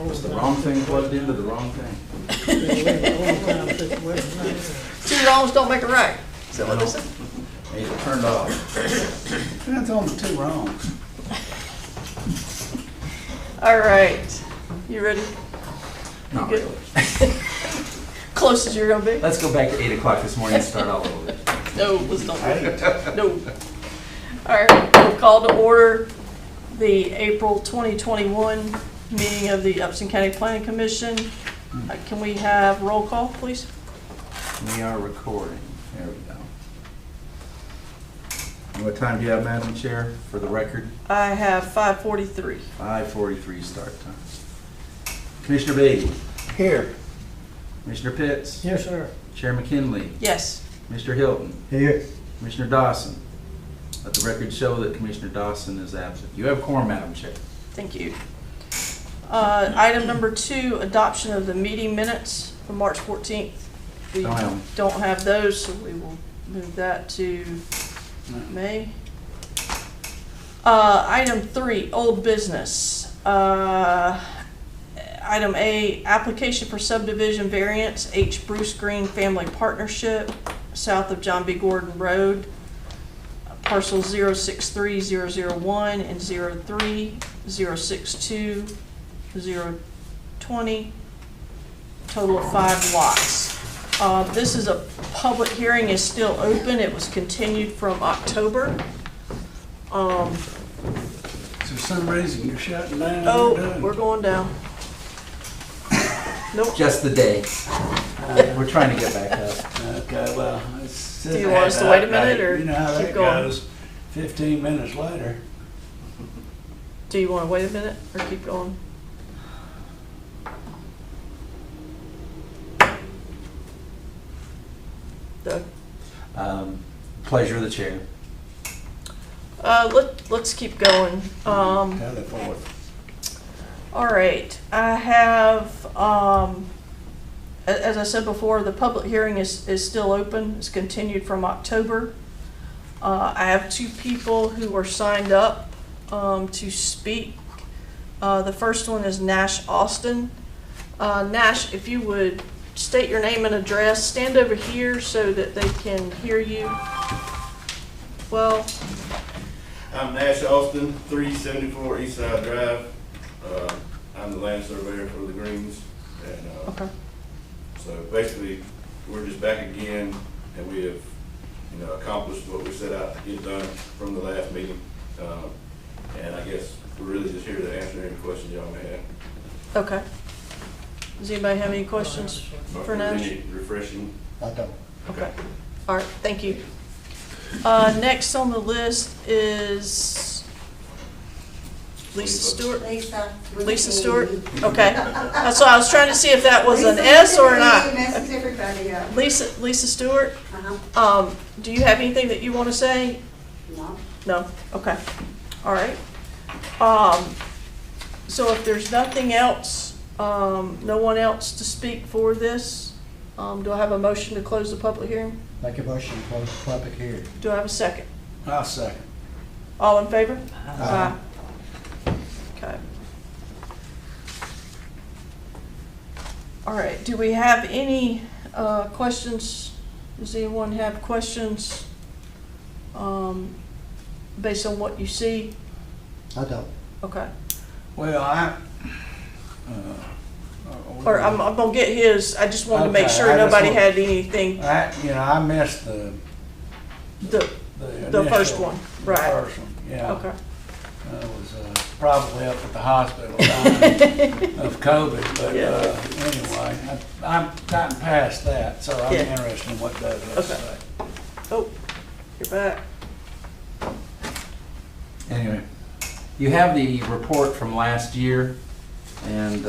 Was the wrong thing plugged into the wrong thing? Two wrongs don't make a right. Is that what this is? Need it turned off. Depends on the two wrongs. All right. You ready? Not Good. really. Close as you're gonna be? Let's go back to 8 o'clock this morning and start all over. No, let's not. No. All right, we'll call to order the April 2021 meeting of the Upson County Planning Commission. Can we have roll call, please? We are recording. There we go. And what time do you have, Madam Chair, for the record? I have 5:43. 5:43 start time. Commissioner Beatty. Here. Commissioner Pitts. Yes, sir. Chair McKinley. Yes. Mr. Hilton. Here. Commissioner Dawson. Let the record show that Commissioner Dawson is absent. You have quorum, Madam Chair. Thank you. Item number 2, adoption of the meeting minutes from March 14th. We Don't have them. don't have those, so we will move that to May. Item 3, old business. Item A, application for subdivision variance, H. Bruce Green Family Partnership, south of John B. Gordon Road, parcel 063001 and 03062-020, total of 5 lots. This is a public hearing, is still open. It was continued from October. So for some reason you're shutting down. Oh, we're going down. Nope. Just the day. We're trying to get back up. Okay, well, Do you want us to wait a minute, or you know how keep that going? goes. 15 minutes later. Do you want to wait a minute or keep going? Doug? Pleasure of the chair. Let's keep going. Tell it forward. All right, I have, as I said before, the public hearing is still open. It's continued from October. I have 2 people who are signed up to speak. The first one is Nash Austin. Nash, if you would state your name and address, stand over here so that they can hear you. Well, I'm Nash Austin, 374 Eastside Drive. I'm the land surveyor for the Greens, and okay. so basically we're just back again, and we have, accomplished what we set out to get done from the last meeting. And I guess we're really just here to answer any questions y'all may have. Okay. Does anybody have any questions for Nash? Any refreshing? I don't. Okay. All right, thank you. Next on the list is Lisa Stewart. Lisa Stewart? Okay. That's why I was trying to see if that was an S or an I. Lisa Stewart? Do you have anything that you want to say? No. No? Okay. All right. So if there's nothing else, no one else to speak for this, do I have a motion to close the public hearing? Make a motion to close the public hearing. Do I have a second? I'll second. All in favor? Aye. Okay. All right, do we have any questions? Does anyone have questions based on what you see? I don't. Okay. Well, Or I'm gonna get his, I just wanted to make Okay, sure I just nobody want- had anything, I missed the the first initial- one, right. The first one, yeah. Okay. I was probably up at the hospital dying of COVID, but Yeah. anyway, I'm gotten past that, so I'm Yeah. interested in what Doug has to Okay. say. Oh, you're back. Anyway, you have the report from last year, and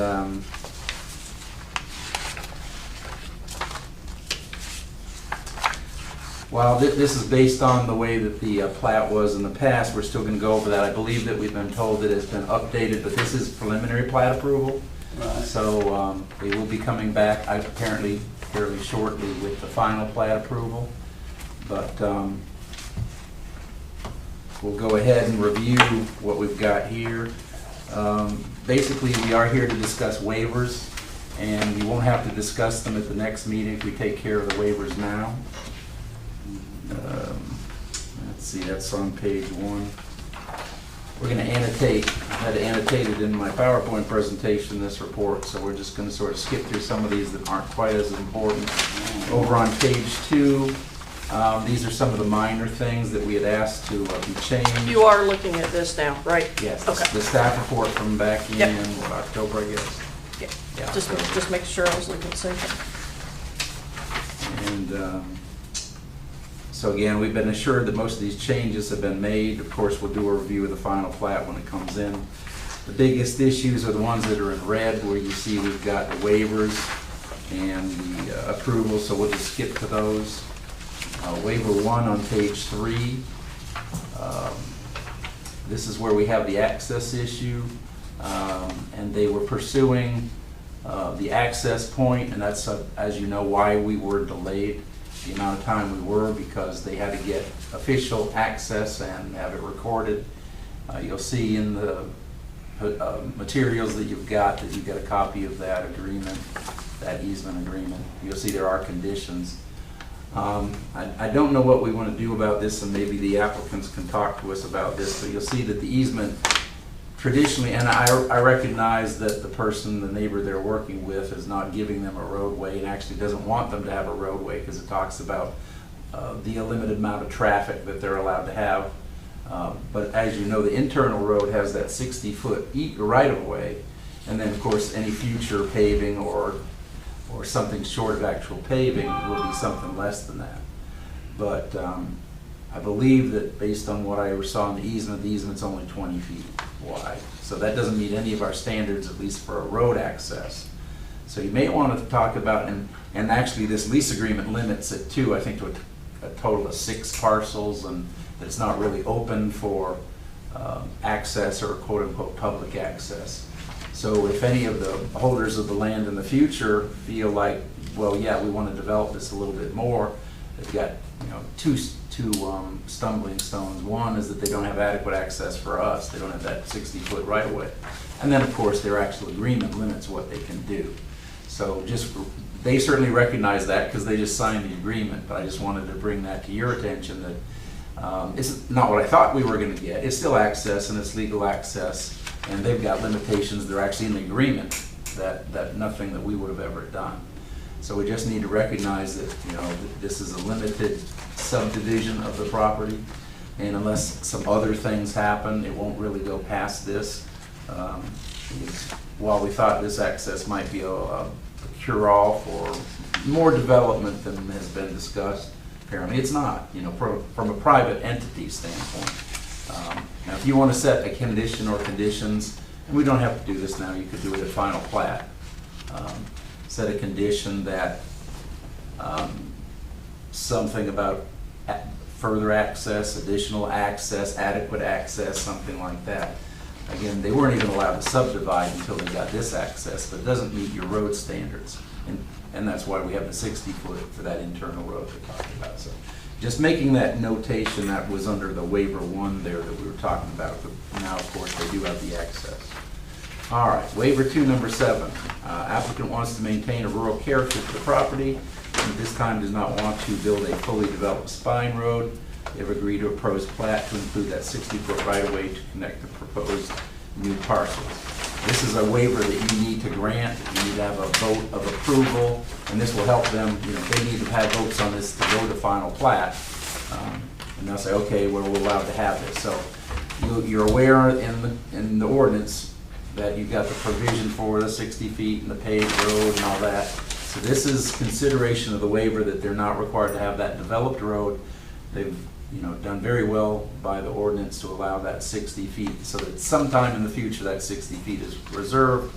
while this is based on the way that the plat was in the past, we're still going to go over that. I believe that we've been told that it's been updated, but this is preliminary plat approval. Right. So they will be coming back apparently fairly shortly with the final plat approval. But we'll go ahead and review what we've got here. Basically, we are here to discuss waivers, and we won't have to discuss them at the next meeting if we take care of the waivers now. Let's see, that's on page 1. We're gonna annotate, I had to annotate it in my PowerPoint presentation, this report, so we're just gonna sort of skip through some of these that aren't quite as important. Over on page 2, these are some of the minor things that we had asked to be changed. You are looking at this now, right? Yes, Okay. the staff report from back in, Yep. what, October, I guess. Yeah. Yeah. Just make sure I was looking at the same thing. And so again, we've been assured that most of these changes have been made. Of course, we'll do a review of the final plat when it comes in. The biggest issues are the ones that are in red, where you see we've got the waivers and the approval, so we'll just skip to those. Waiver 1 on page 3. This is where we have the access issue, and they were pursuing the access point, and that's, as you know, why we were delayed the amount of time we were, because they had to get official access and have it recorded. You'll see in the materials that you've got a copy of that agreement, that easement agreement. You'll see there are conditions. I don't know what we want to do about this, and maybe the applicants can talk to us about this, but you'll see that the easement traditionally, and I recognize that the person, the neighbor they're working with, is not giving them a roadway and actually doesn't want them to have a roadway, because it talks about the limited amount of traffic that they're allowed to have. But as you know, the internal road has that 60-foot right-of-way, and then of course any future paving or something short of actual paving will be something less than that. But I believe that based on what I saw in the easement's only 20 feet wide. So that doesn't meet any of our standards, at least for a road access. So you may want to talk about, and actually this lease agreement limits it too, I think, to a total of 6 parcels, and that it's not really open for access or quote-unquote public access. So if any of the holders of the land in the future feel like, well, yeah, we want to develop this a little bit more, they've got, two stumbling stones. One is that they don't have adequate access for us. They don't have that 60-foot right-of-way. And then, of course, their actual agreement limits what they can do. So they certainly recognize that because they just signed the agreement, but I just wanted to bring that to your attention that it's not what I thought we were going to get. It's still access, and it's legal access, and they've got limitations that are actually in the agreement that nothing that we would have ever done. So we just need to recognize that, that this is a limited subdivision of the property, and unless some other things happen, it won't really go past this. While we thought this access might be a cure-all for more development than has been discussed, apparently it's not, from a private entity standpoint. Now, if you want to set a condition or conditions, and we don't have to do this now, you could do it at final plat. Set a condition that something about further access, additional access, adequate access, something like that. Again, they weren't even allowed to subdivide until they got this access, but it doesn't meet your road standards. And that's why we have the 60-foot for that internal road we're talking about. So just making that notation, that was under the waiver 1 there that we were talking about. But now, of course, they do have the access. All right, waiver 2, number 7. Applicant wants to maintain a rural character to the property, and at this time does not want to build a fully developed spine road. They've agreed to a proposed plat to include that 60-foot right-of-way to connect the proposed new parcels. This is a waiver that you need to grant. You need to have a vote of approval, and this will help them. They need to have votes on this to go to final plat, and they'll say, okay, well, we're allowed to have this. So you're aware in the ordinance that you've got the provision for the 60 feet and the paved road and all that. So this is consideration of the waiver that they're not required to have that developed road. They've done very well by the ordinance to allow that 60 feet, so that sometime in the future that 60 feet is reserved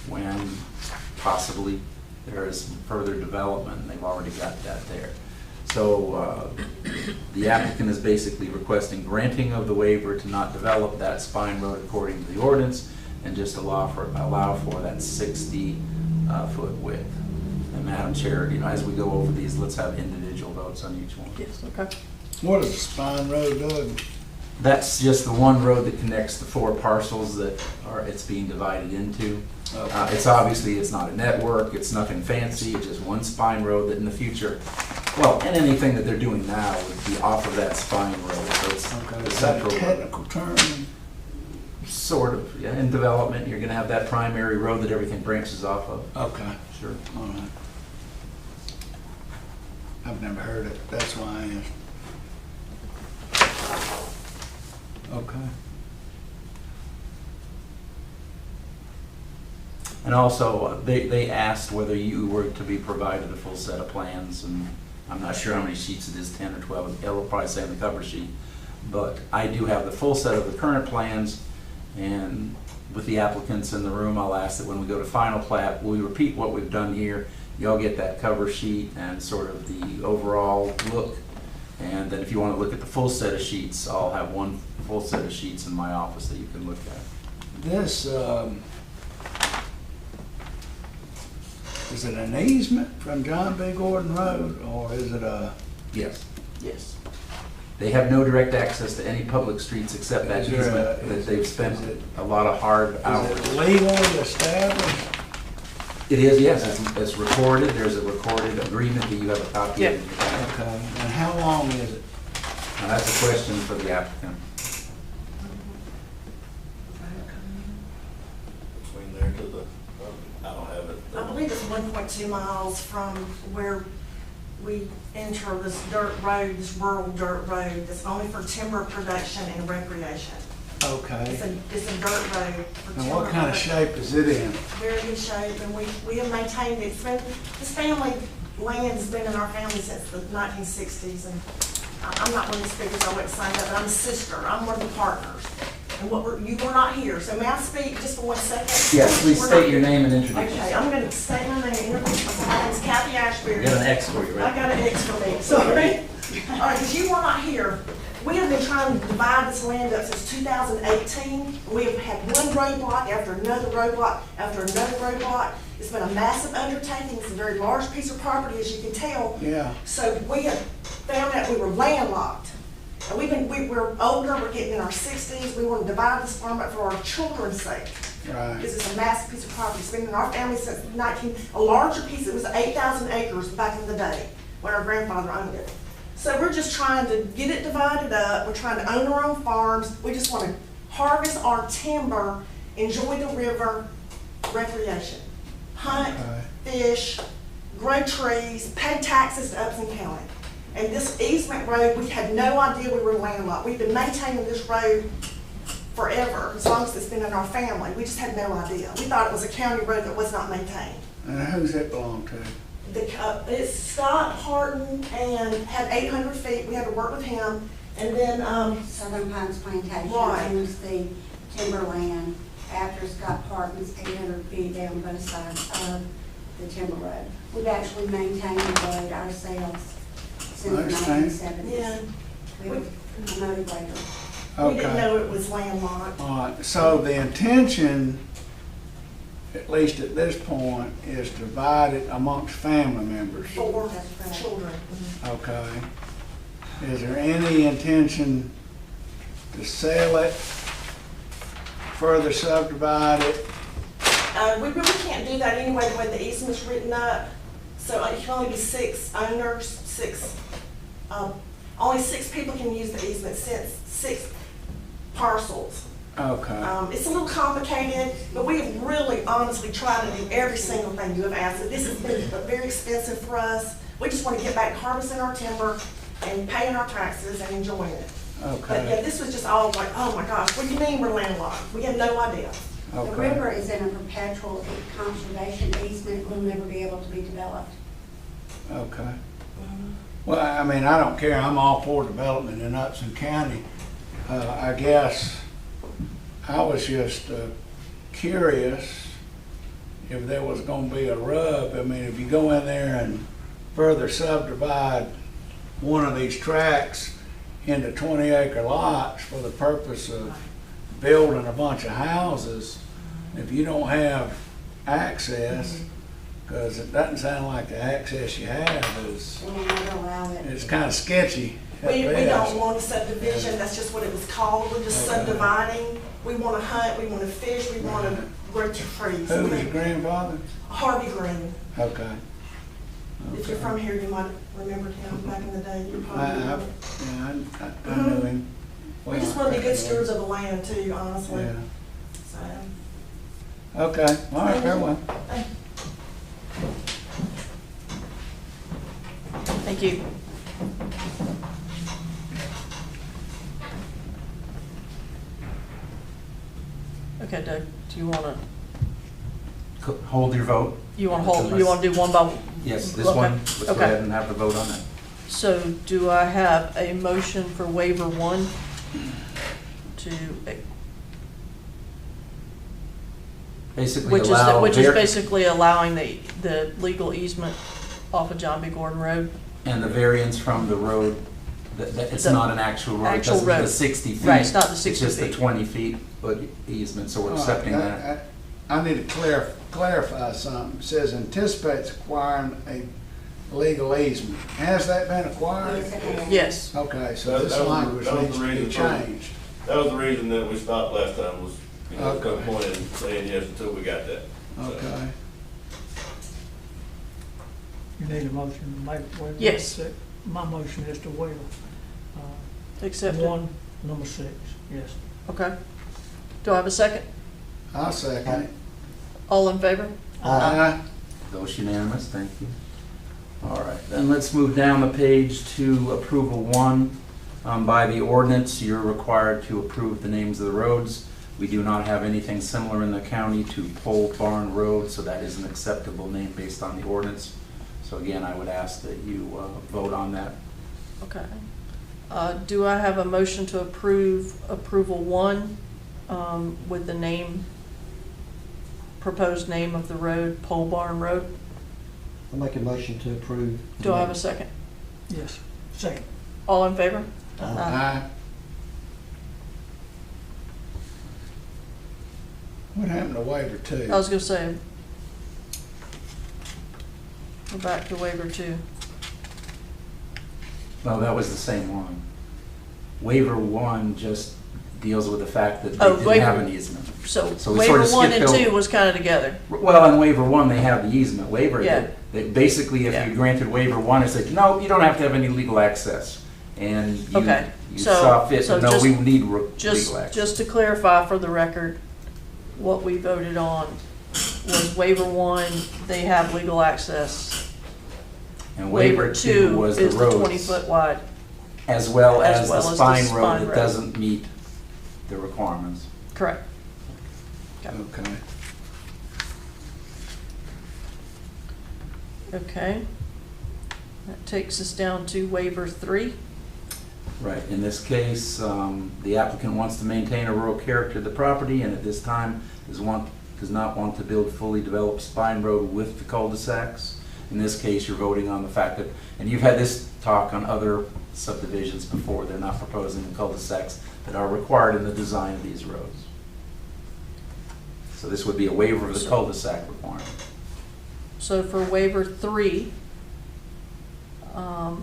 when possibly there is further development, and they've already got that there. So the applicant is basically requesting granting of the waiver to not develop that spine road according to the ordinance, and just allow for that 60-foot width. And Madam Chair, as we go over these, let's have individual votes on each one. Yes, okay. What is the spine road doing? That's just the one road that connects the 4 parcels that it's being divided into. Okay. It's obviously, it's not a network, it's nothing fancy, it's just one spine road that in the future, well, and anything that they're doing now would be off of that spine road, so it's Okay, the is that a central road. technical term? Sort of, yeah, in development, you're gonna have that primary road that everything branches off of, Okay, sure. all right. I've never heard it, that's why I asked. Okay. And also, they asked whether you were to be provided a full set of plans, and I'm not sure how many sheets it is, 10 or 12, it'll probably say on the cover sheet. But I do have the full set of the current plans, and with the applicants in the room, I'll ask that when we go to final plat, we repeat what we've done here. Y'all get that cover sheet and sort of the overall look. And then if you want to look at the full set of sheets, I'll have one full set of sheets in my office that you can look at. This, is it an easement from John B. Gordon Road, or is it a? Yes. Yes. They have no direct access to any public streets except that Is there easement a- that they've spent is it- a lot of hard hours. Is it legally established? It is, yes, it's recorded, there's a recorded agreement that you have a copy Yep. of. Okay, and how long is it? Now, that's a question for the applicant. Between there to the, I don't have it. I believe it's 1.2 miles from where we enter this dirt road, this rural dirt road that's only for timber production and recreation. Okay. It's a dirt road for timber. And what kind of production. shape is it in? Very good shape, and we have maintained it. It's been, this family land's been in our family since the 1960s, and I'm not one of the speakers, I wouldn't sign up, but I'm a sister, I'm one of the partners. And you were not here, so may I speak just for 1 second? Yes, please We're state not- your name and introduce Okay, yourself. I'm gonna state my name, introduce myself. My name's Kathy Ashbury. You got an X for you, I right? got an X for me, sorry. All right, because you were not here. We have been trying to divide this land up since 2018. We have had one roadblock after another roadblock after another roadblock. It's been a massive undertaking. It's a very large piece of property, as you can tell. Yeah. So we have found out we were landlocked. And we're older, we're getting in our 60s. We want to divide this farm up for our children's sake. Right. Because it's a massive piece of property. It's been in our family since a larger piece. It was 8,000 acres back in the day when our grandfather owned it. So we're just trying to get it divided up. We're trying to own our own farms. We just want to harvest our timber, enjoy the river, recreation, hunt, fish, grow trees, pay taxes to Upson County. And this easement road, we had no idea we were landlocked. We've been maintaining this road forever, as long as it's been in our family. We just had no idea. We thought it was a county road that was not maintained. And who's it belong to? It's Scott Harden and had 800 feet. We had to work with him. And then, Southern Pines Plantation Right. owns the timberland after Scott Parton's 800 feet down both sides of the timber road. We've actually maintained the road ourselves since the Understand. 1970s. yeah, We have a motivator. we didn't Okay. know it was landlocked. All right, so the intention, at least at this point, is to divide it amongst family members. For That's correct. children. Okay. Is there any intention to sell it, further subdivide it? We really can't do that anyway, the way the easement's written up. So it can only be 6 owners, only 6 people can use the easement, 6 parcels. Okay, It's a little complicated, but we have really honestly tried to do every single thing you have asked. This has been very expensive for us. We just want to get back to harvesting our timber and paying our taxes and enjoying it. But yeah, okay, this was just all like, oh my gosh, what do you mean we're landlocked? We had no idea. The okay. river is in a perpetual conservation easement, will never be able to be developed. Okay. Well, I mean, I don't care, I'm all for development in Upson County. I guess I was just curious if there was gonna be a rub. I mean, if you go in there and further subdivide one of these tracts into 20-acre lots for the purpose of building a bunch of houses, if you don't have access, because it doesn't sound like the access you have is, We will never allow it. it's kind of sketchy. We Yes. don't want a subdivision, that's just what it was called, we're just Okay. subdividing. We wanna hunt, we wanna fish, we wanna grow trees. Who was your grandfather? Harvey Green. Okay. If you're from here, you might remember him back in the day, you I, probably I, will. yeah, I knew him. We just wanna be good stewards of the land too, honestly, Yeah. so. Okay, all right, very well. Thank you. Okay, Doug, do you wanna, Hold your vote. you wanna do one by? Yes, this Okay. one, let's go Okay. ahead and have the vote on that. So do I have a motion for waiver one to, Basically which is, allow. which is basically allowing the legal easement off of John B. Gordon Road? And the variance from the road, it's The not an actual road, it actual doesn't mean the road. 60 feet. Right, it's not the 60 It's just the feet. 20 feet foot easement, so we're All right, accepting that. I need to clarify something. It says anticipates acquiring a legal easement. Has that been acquired? Yes, it has. Yes. Okay, so That- this that was- language that was needs the to be reason for- changed. That was the reason that we stopped last time was, you know, Okay. no point in saying yes until we got that. So, Okay. You need a motion to make waiver? Yes. My motion is to waive, Accepted? one, number 6, yes. Okay. Do I have a second? I'll second it. All in favor? Aye. Those unanimous, thank you. All right, then let's move down the page to approval one. By the ordinance, you're required to approve the names of the roads. We do not have anything similar in the county to Pole Barn Road, so that is an acceptable name based on the ordinance. So again, I would ask that you vote on that. Okay. Do I have a motion to approve approval one with the name, proposed name of the road, Pole Barn Road? I'll make a motion to approve. Do I have a second? Yes, second. All in favor? Aye. What happened to waiver two? I was gonna say, we're back to waiver two. Well, that was the same one. Waiver one just deals with the fact that they Oh, didn't waiver- have an easement. So So we waiver sort of one skipped and over- two was kind of together. Well, in waiver one, they have the easement. Waiver, Yeah. basically, if Yeah. you granted waiver one, it's like, no, you don't have to have any legal access. And Okay, you so- saw fit, so but no, just- we need Just, legal access. just to clarify for the record, what we voted on was waiver one, they have legal access. And waiver two was the is the 20 roads, foot wide. as well as as well the as the spine spine road that road. doesn't meet the requirements. Correct. Okay. Okay. That takes us down to waiver three. Right, in this case, the applicant wants to maintain a rural character of the property, and at this time does not want to build fully developed spine road with the cul-de-sacs. In this case, you're voting on the fact that, and you've had this talk on other subdivisions before, they're not proposing the cul-de-sacs that are required in the design of these roads. So this would be a waiver of the cul-de-sac requirement. So for waiver three, I'll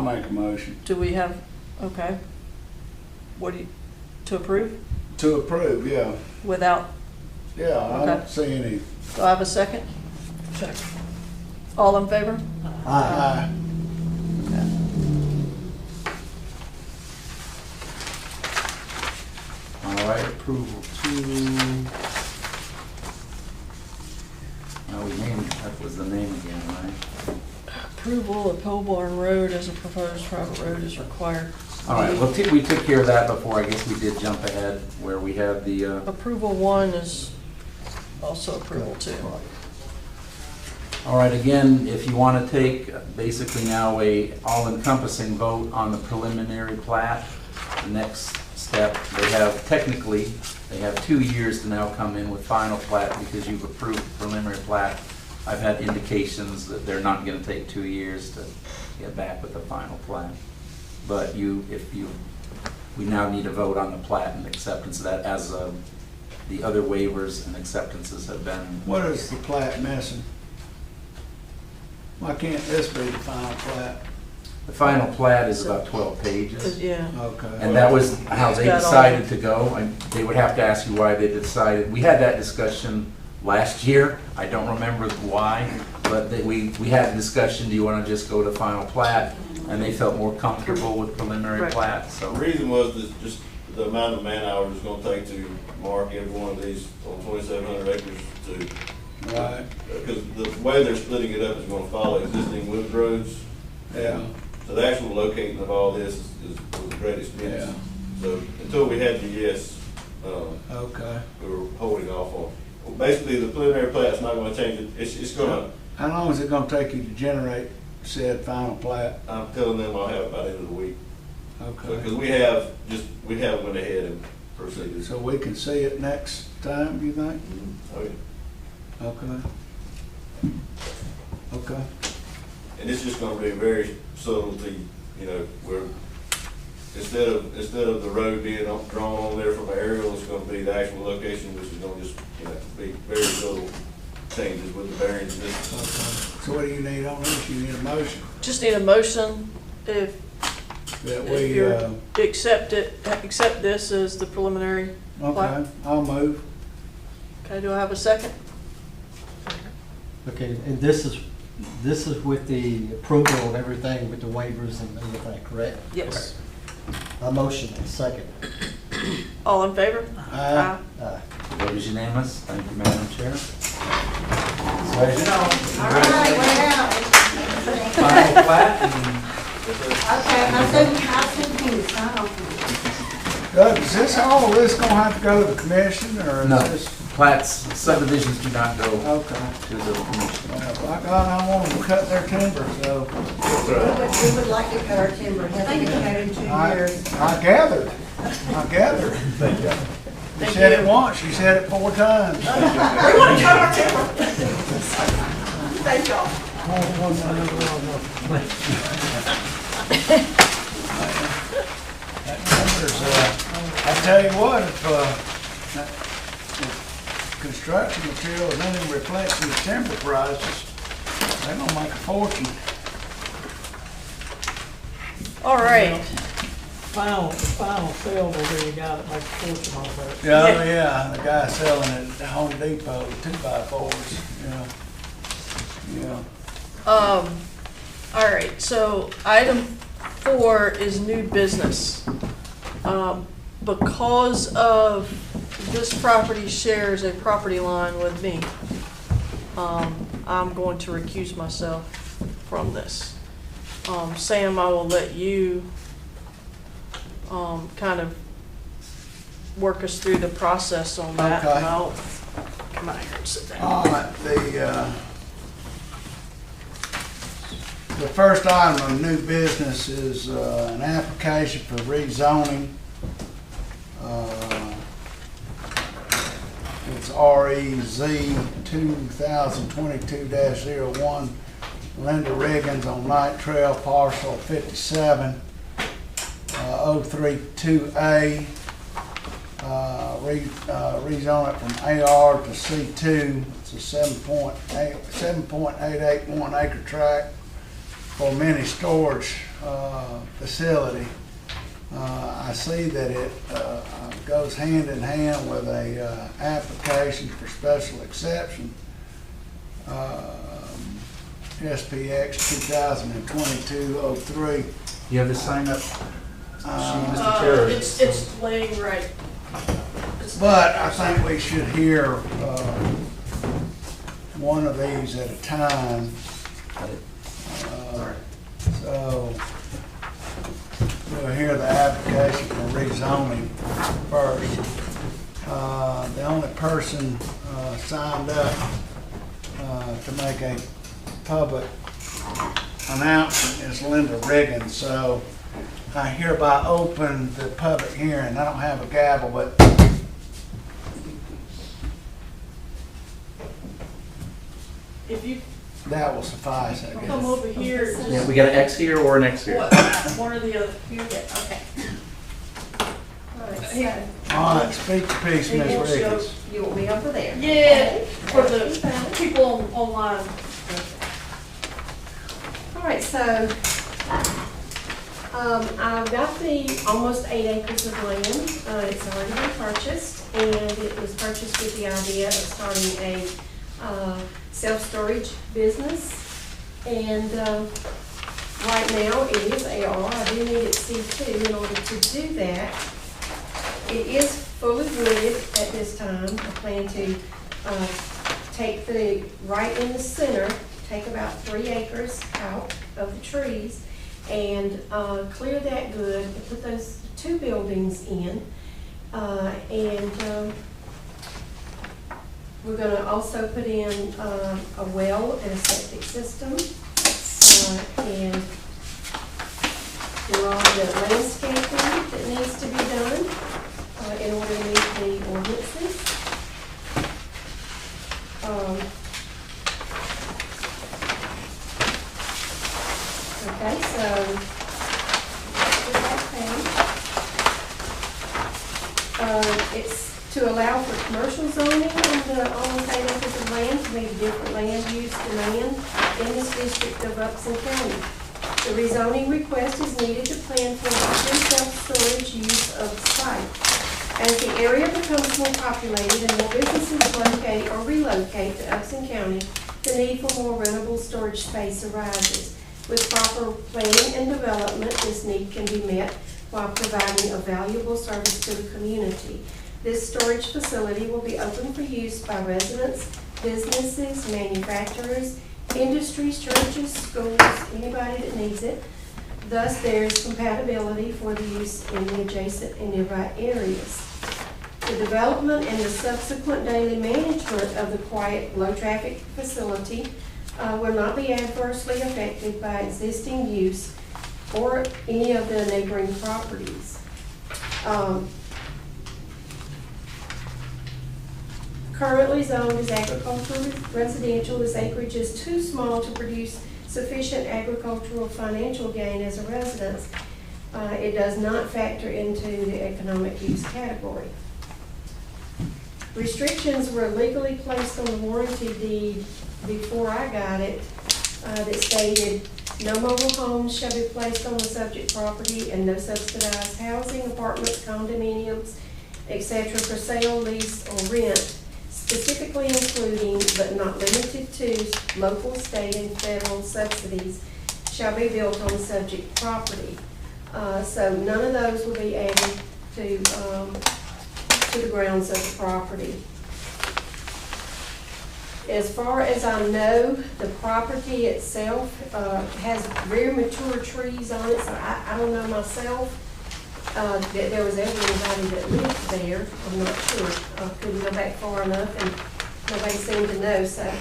make a motion. do we have, okay. What do you, to approve To approve, yeah. without, Yeah, I Okay. don't see any. do I have a second? Second. All in favor? Aye. All right, approval two. Now we named, that was the name again, right? Approval of Pole Barn Road as a proposed private road is required. All right, well, we took care of that before. I guess we did jump ahead where we had the, Approval one is also approval two. all right, again, if you want to take basically now a all-encompassing vote on the preliminary plat, the next step, they have 2 years to now come in with final plat because you've approved the preliminary plat. I've had indications that they're not going to take 2 years to get back with the final plat. But we now need a vote on the plat and acceptance of that as the other waivers and acceptances have been. What is the plat missing? Why can't this be the final plat? The final plat is about 12 pages. Yeah, Okay. And that was how they It's got all- decided to go, and they would have to ask you why they decided. We had that discussion last year, I don't remember why, but we had a discussion, do you wanna just go to final plat? And they felt more comfortable with preliminary Right. plat, The so. reason was that just the amount of man hours it's gonna take to mark every one of these on 2,700 acres to, Right, because the way they're splitting it up is gonna follow existing wood roads. yeah, So the actual locating of all this is a great expense. yeah, So until we had the yes, okay. we were holding off on. Well, basically, the preliminary plat's not gonna change it. It's gonna, How long is it gonna take you to generate said final plat? I'm telling them I'll have it by the end of the week. Okay, Because we haven't went ahead and proceeded. so we can see it next time, you think? Oh, yeah. Okay. Okay, And it's just gonna be very subtlety, you know, where instead of the road being drawn on there from an aerial, it's gonna be the actual location, which is gonna just, you know, be very subtle changes with the bearings and this. okay. So what do you need on this? You need a motion just need a motion if that If we, you're- accept this as the preliminary plat. okay, I'll move. Okay, do I have a second? Okay, and this is with the approval and everything, with the waivers and everything, correct? Yes. My motion is second. All in favor? Aye. Aye. Vote is unanimous, thank you, Madam Chair. So as you know, All right, we're out. final plat, and Okay, I'll send him to sign off. Doug, is this all this gonna have to go to the commission, or is no, this? plats, subdivisions do not go Okay. to the commission. Well, by God, I want them to cut their timber, so. We would like to cut our timber, hasn't been cut in 2 years. I gathered. Thank you. You Thank said it you. once, you said it 4 times. We want to cut our timber. Thank y'all. That timber's, I tell you what, if construction material is any reflection of timber prices, they're gonna make a fortune. All right. Final sale will be the guy that makes a fortune on that. Yeah, the guy selling it at the Home Depot, 2x4s, yeah. All right, so item 4 is new business. Because of this property shares a property line with me, I'm going to recuse myself from this. Sam, I will let you kind of work us through the process on that. Okay. And I'll come out here and sit down. All right, the first item of new business is an application for rezoning. It's REZ 2022-01, Linda Riggins on Night Trail, parcel 57, 032A. Rezone it from AR to C2. It's a 7.881 acre tract for mini storage facility. I see that it goes hand in hand with a application for special exception, SPX 2022-03. You have to sign up. Mr. Chair. It's laying right. But I think we should hear one of these at a time. So we'll hear the application for rezoning first. The only person signed up to make a public announcement is Linda Riggins. So I hereby open the public hearing. I don't have a gavel, but If you that will suffice, I come guess. over here, Yeah, just we got an X here or an X here. one or the other. Here, okay. All right, Here. All right, speak your piece, He Ms. wants you Riggins. so you want me over there? Yeah, for the people online. All right, so I've got the almost 8 acres of land. It's already been purchased, and it was purchased with the idea of starting a self-storage business. And right now, it is AR. I do need it C2 in order to do that. It is fully wooded at this time. I plan to take right in the center, take about 3 acres out of the trees, and clear that good, and put those 2 buildings in. We're gonna also put in a well and a septic system, and do all the landscaping that needs to be done in order to meet the ordinances. Okay, so with that page, it's to allow for commercial zoning on the almost 8 acres of land to meet different land use demand in this district of Upson County. The rezoning request is needed to plan for free self-storage use of the site. As the area becomes more populated and more businesses locate or relocate to Upson County, the need for more rentable storage space arises. With proper planning and development, this need can be met while providing a valuable service to the community. This storage facility will be open for use by residents, businesses, manufacturers, industries, churches, schools, anybody that needs it. Thus, there is compatibility for the use in the adjacent and nearby areas. The development and the subsequent daily management of the quiet, low-traffic facility will not be adversely affected by existing use or any of the neighboring properties. Currently zoned as agricultural residential, this acreage is too small to produce sufficient agricultural financial gain as a residence. It does not factor into the economic use category. Restrictions were legally placed on the warranty deed before I got it that stated no mobile homes shall be placed on the subject property and no subsidized housing, apartments, condominiums, etc. for sale, lease, or rent, specifically including but not limited to local, state, and federal subsidies shall be built on subject property. So none of those will be added to the grounds of the property. As far as I know, the property itself has very mature trees on it, so I don't know myself that there was ever anybody that lived there. I'm not sure. I couldn't go back far enough, and nobody seemed to know. So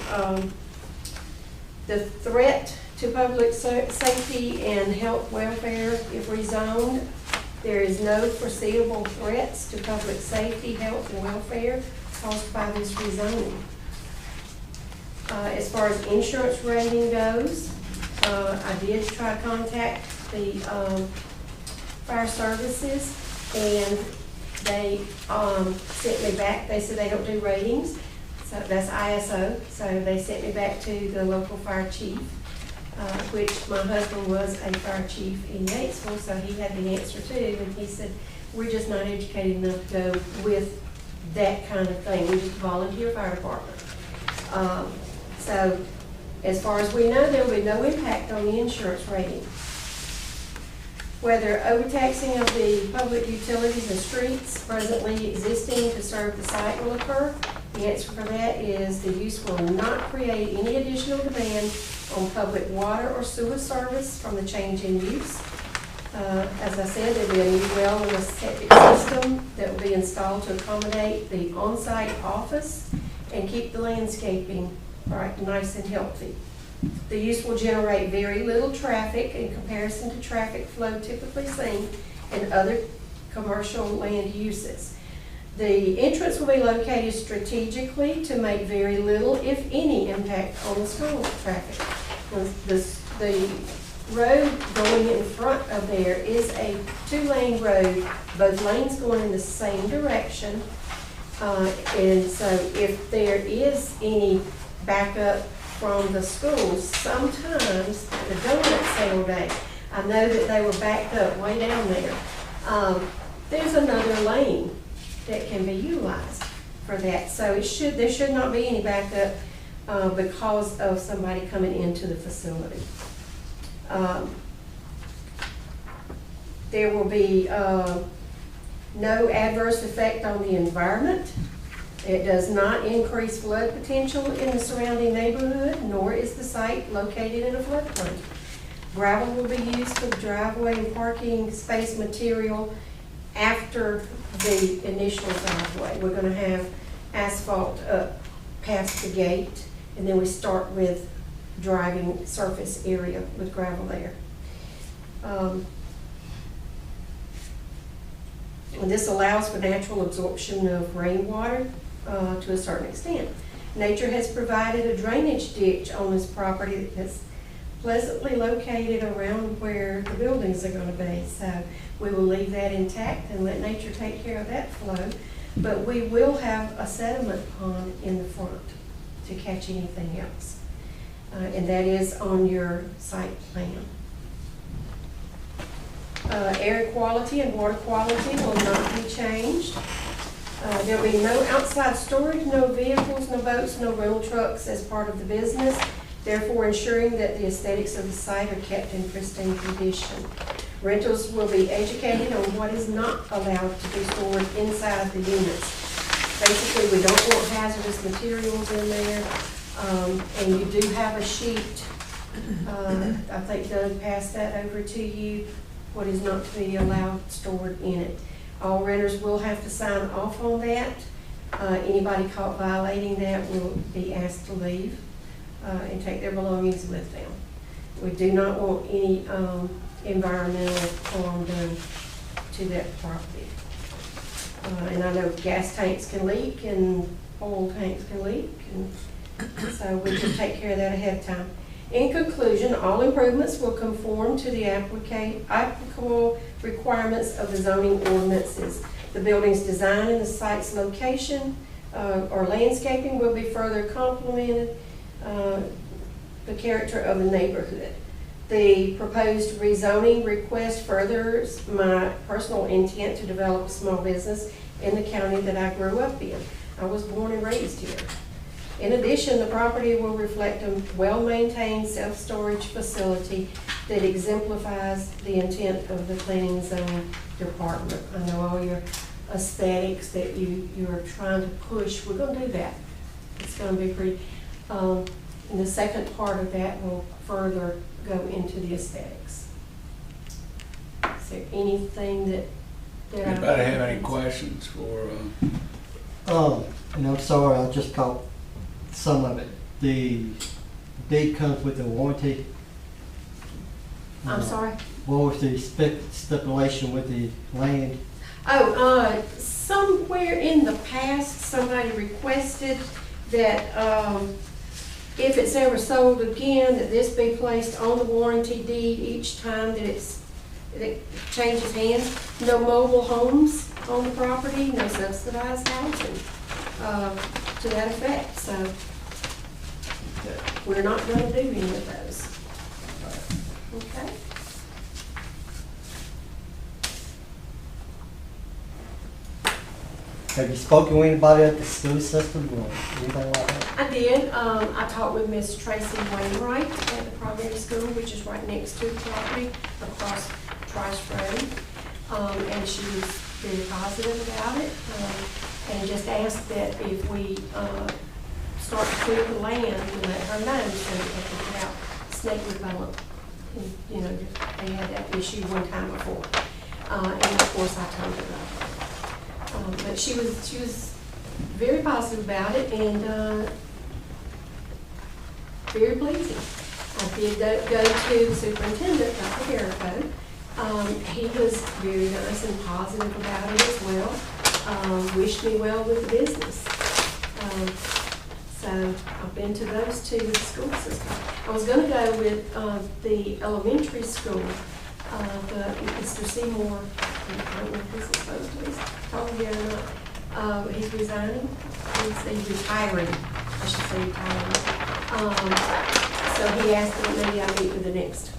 the threat to public safety and health welfare, if rezoned, there is no foreseeable threats to public safety, health, and welfare caused by this rezoning. As far as insurance rating goes, I did try to contact the fire services, and they sent me back. They said they don't do ratings, so that's ISO. So they sent me back to the local fire chief, which my husband was a fire chief in Yatesville, so he had the answer too. And he said, we're just not educated enough to go with that kind of thing. We're just a volunteer fire department. So as far as we know, there will be no impact on the insurance rating. Whether overtaxing of the public utilities and streets presently existing to serve the site will occur, the answer for that is the use will not create any additional demand on public water or sewer service from the change in use. As I said, there will be a new well and a septic system that will be installed to accommodate the on-site office and keep the landscaping nice and healthy. The use will generate very little traffic in comparison to traffic flow typically seen in other commercial land uses. The entrance will be located strategically to make very little, if any, impact on the school traffic. The road going in front of there is a 2-lane road, both lanes going in the same direction. And so if there is any backup from the schools, sometimes the donut sale day, I know that they were backed up way down there. There's another lane that can be utilized for that, so there should not be any backup because of somebody coming into the facility. There will be no adverse effect on the environment. It does not increase flood potential in the surrounding neighborhood, nor is the site located in a floodplain. Gravel will be used for the driveway and parking space material after the initial driveway. We're gonna have asphalt up past the gate, and then we start with driving surface area with gravel there. And this allows for natural absorption of rainwater to a certain extent. Nature has provided a drainage ditch on this property that's pleasantly located around where the buildings are gonna be. So we will leave that intact and let nature take care of that flow. But we will have a sediment pond in the front to catch anything else. And that is on your site plan. Air quality and water quality will not be changed. There'll be no outside storage, no vehicles, no boats, no rental trucks as part of the business, therefore ensuring that the aesthetics of the site are kept in pristine condition. Rentals will be educated on what is not allowed to be stored inside the units. Basically, we don't want hazardous materials in there, and you do have a sheet. I think Doug passed that over to you, what is not to be allowed stored in it. All renters will have to sign off on that. Anybody caught violating that will be asked to leave and take their belongings with them. We do not want any environmental harm done to that property. And I know gas tanks can leak and oil tanks can leak, and so we just take care of that ahead of time. In conclusion, all improvements will conform to the applicable requirements of the zoning ordinances. The building's design and the site's location or landscaping will be further complemented the character of the neighborhood. The proposed rezoning request furthers my personal intent to develop a small business in the county that I grew up in. I was born and raised here. In addition, the property will reflect a well-maintained self-storage facility that exemplifies the intent of the planning and zoning department. I know all your aesthetics that you're trying to push, we're gonna do that. It's gonna be pretty, and the second part of that will further go into the aesthetics. Is there anything that Anybody have any questions for, And I'm sorry, I just caught some of it. The deed comes with a warranty. I'm sorry? What was the stipulation with the land? Somewhere in the past, somebody requested that if it's ever sold again, that this be placed on the warranty deed each time that it changes hands. No mobile homes on the property, no subsidized housing to that effect. So we're not going to do any of those. Okay. Have you spoken with anybody at the school system or anything like that? I did. I talked with Miss Tracy Wainwright at the primary school, which is right next to the property across Trice Road. And she was very positive about it. And just asked that if we start to clear the land, we let her know so that they could get out snake repellent. And, you know, they had that issue one time before. And of course I told her about it. But she was very positive about it and very pleasing. I did go to the superintendent, Dr. Garrico. He was very nice and positive about it as well. Wished me well with the business. So I've been to those two with the school system. I was going to go with the elementary school, but Mr. Seymour, I don't know if this is supposed to be told here or not, but he's resigning. He's retiring, I should say retiring. So he asked that maybe I meet with the next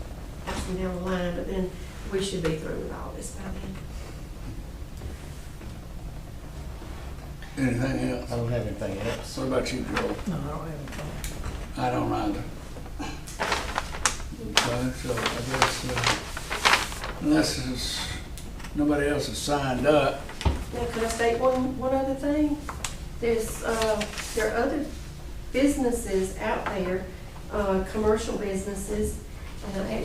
from down the line, but then we should be through with all this by then. Anything else? I don't have anything else. What about you, Joel? No, I don't have anything. I don't either. Okay, so I guess, unless nobody else has signed up, Now, could I state one other thing? There are other businesses out there, commercial businesses, and I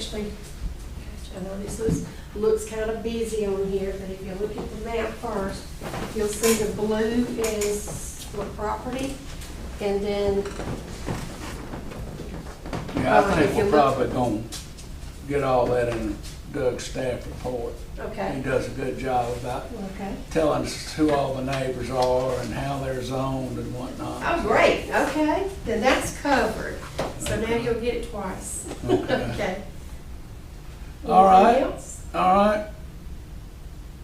know this looks kind of busy on here, but if you look at the map first, you'll see the blue is the property, and then, yeah, I if think you we're look- probably gonna get all that in Doug's staff report. He okay, does a good job about okay. telling us who all the neighbors are and how they're zoned and whatnot. Oh, great, okay, then that's covered, so now you'll get it twice. Okay. Okay. All right. Anything else? All right.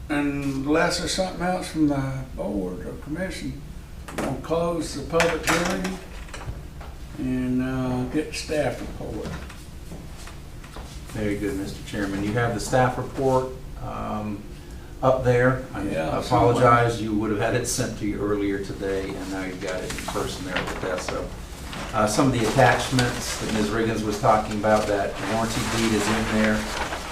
And unless there's something else from the board or commission, we'll close the public hearing and get the staff report. Very good, Mr. Chairman. You have the staff report up there. I Yeah, apologize, you would have had it sent to you earlier today, and now you've got it in person there with that. So, some of the attachments that Ms. Riggins was talking about, that warranty deed is in there.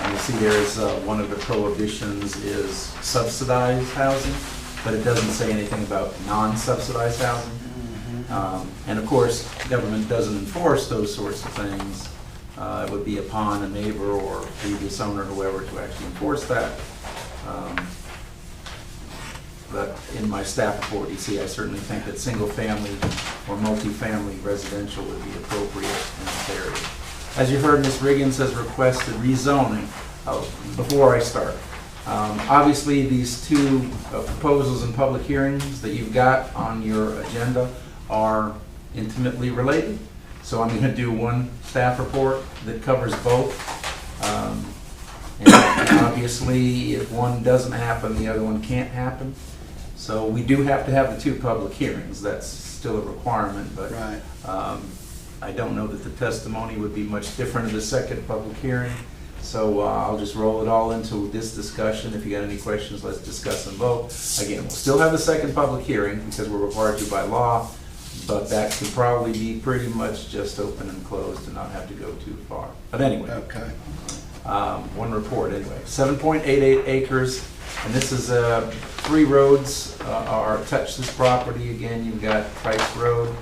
And you see there's one of the prohibitions is subsidized housing, but it doesn't say anything about non-subsidized housing. And of course, government doesn't enforce those sorts of things. It would be upon a neighbor or previous owner, whoever, to actually enforce that. But in my staff report, you see, I certainly think that single-family or multifamily residential would be appropriate in this area. As you heard, Ms. Riggins has requested rezoning. Before I start, obviously, these two proposals and public hearings that you've got on your agenda are intimately related. So I'm going to do one staff report that covers both. And obviously, if one doesn't happen, the other one can't happen. So we do have to have the two public hearings. That's still a requirement, but Right. I don't know that the testimony would be much different in the second public hearing. So I'll just roll it all into this discussion. If you got any questions, let's discuss them both. Again, we'll still have a second public hearing because we're required to by law, but that could probably be pretty much just open and closed and not have to go too far. But anyway. Okay. One report anyway. 7.88 acres, and this is 3 roads touch this property. Again, you've got Price Road,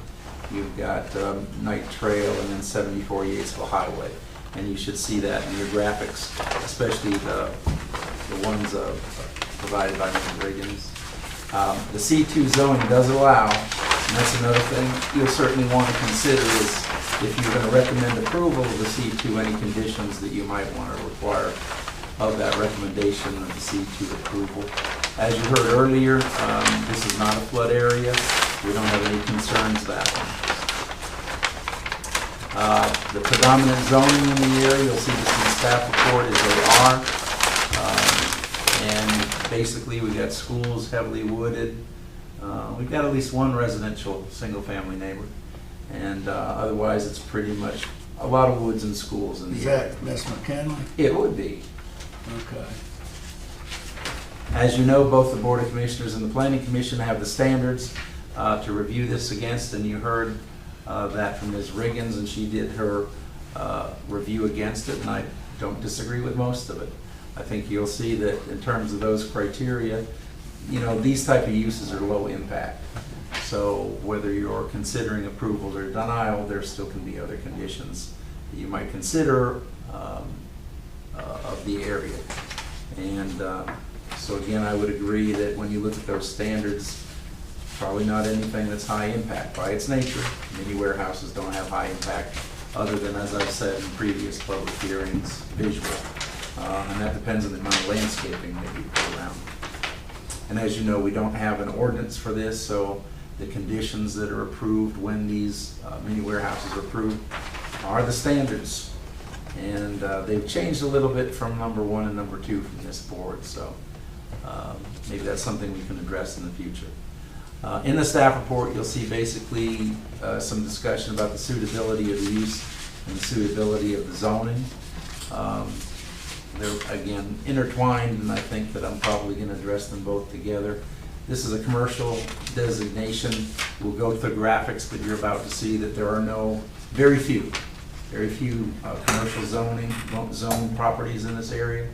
you've got Knight Trail, and then 74 Yatesville Highway. And you should see that in your graphics, especially the ones provided by Ms. Riggins. The C2 zoning does allow, and that's another thing you'll certainly want to consider, is if you're going to recommend approval of the C2, any conditions that you might want to require of that recommendation of the C2 approval. As you heard earlier, this is not a flood area. We don't have any concerns that one. The predominant zoning in the area, you'll see this in the staff report, is AR. And basically, we've got schools heavily wooded. We've got at least one residential, single-family neighbor. And otherwise, it's pretty much a lot of woods and schools in Is the area. that Miss McKinley? It would be. Okay. As you know, both the Board of Commissioners and the Planning Commission have the standards to review this against, and you heard that from Ms. Riggins, and she did her review against it, and I don't disagree with most of it. I think you'll see that in terms of those criteria, you know, these type of uses are low impact. So whether you're considering approval or denial, there still can be other conditions that you might consider of the area. And so again, I would agree that when you look at those standards, probably not anything that's high impact by its nature. Many warehouses don't have high impact other than, as I've said in previous public hearings, visual. And that depends on the amount of landscaping that you put around. And as you know, we don't have an ordinance for this, so the conditions that are approved when these mini warehouses are approved are the standards. And they've changed a little bit from number 1 and number 2 from this board, so maybe that's something we can address in the future. In the staff report, you'll see basically some discussion about the suitability of the use and the suitability of the zoning. They're, again, intertwined, and I think that I'm probably going to address them both together. This is a commercial designation. We'll go to the graphics, but you're about to see that there are very few commercial zone properties in this area.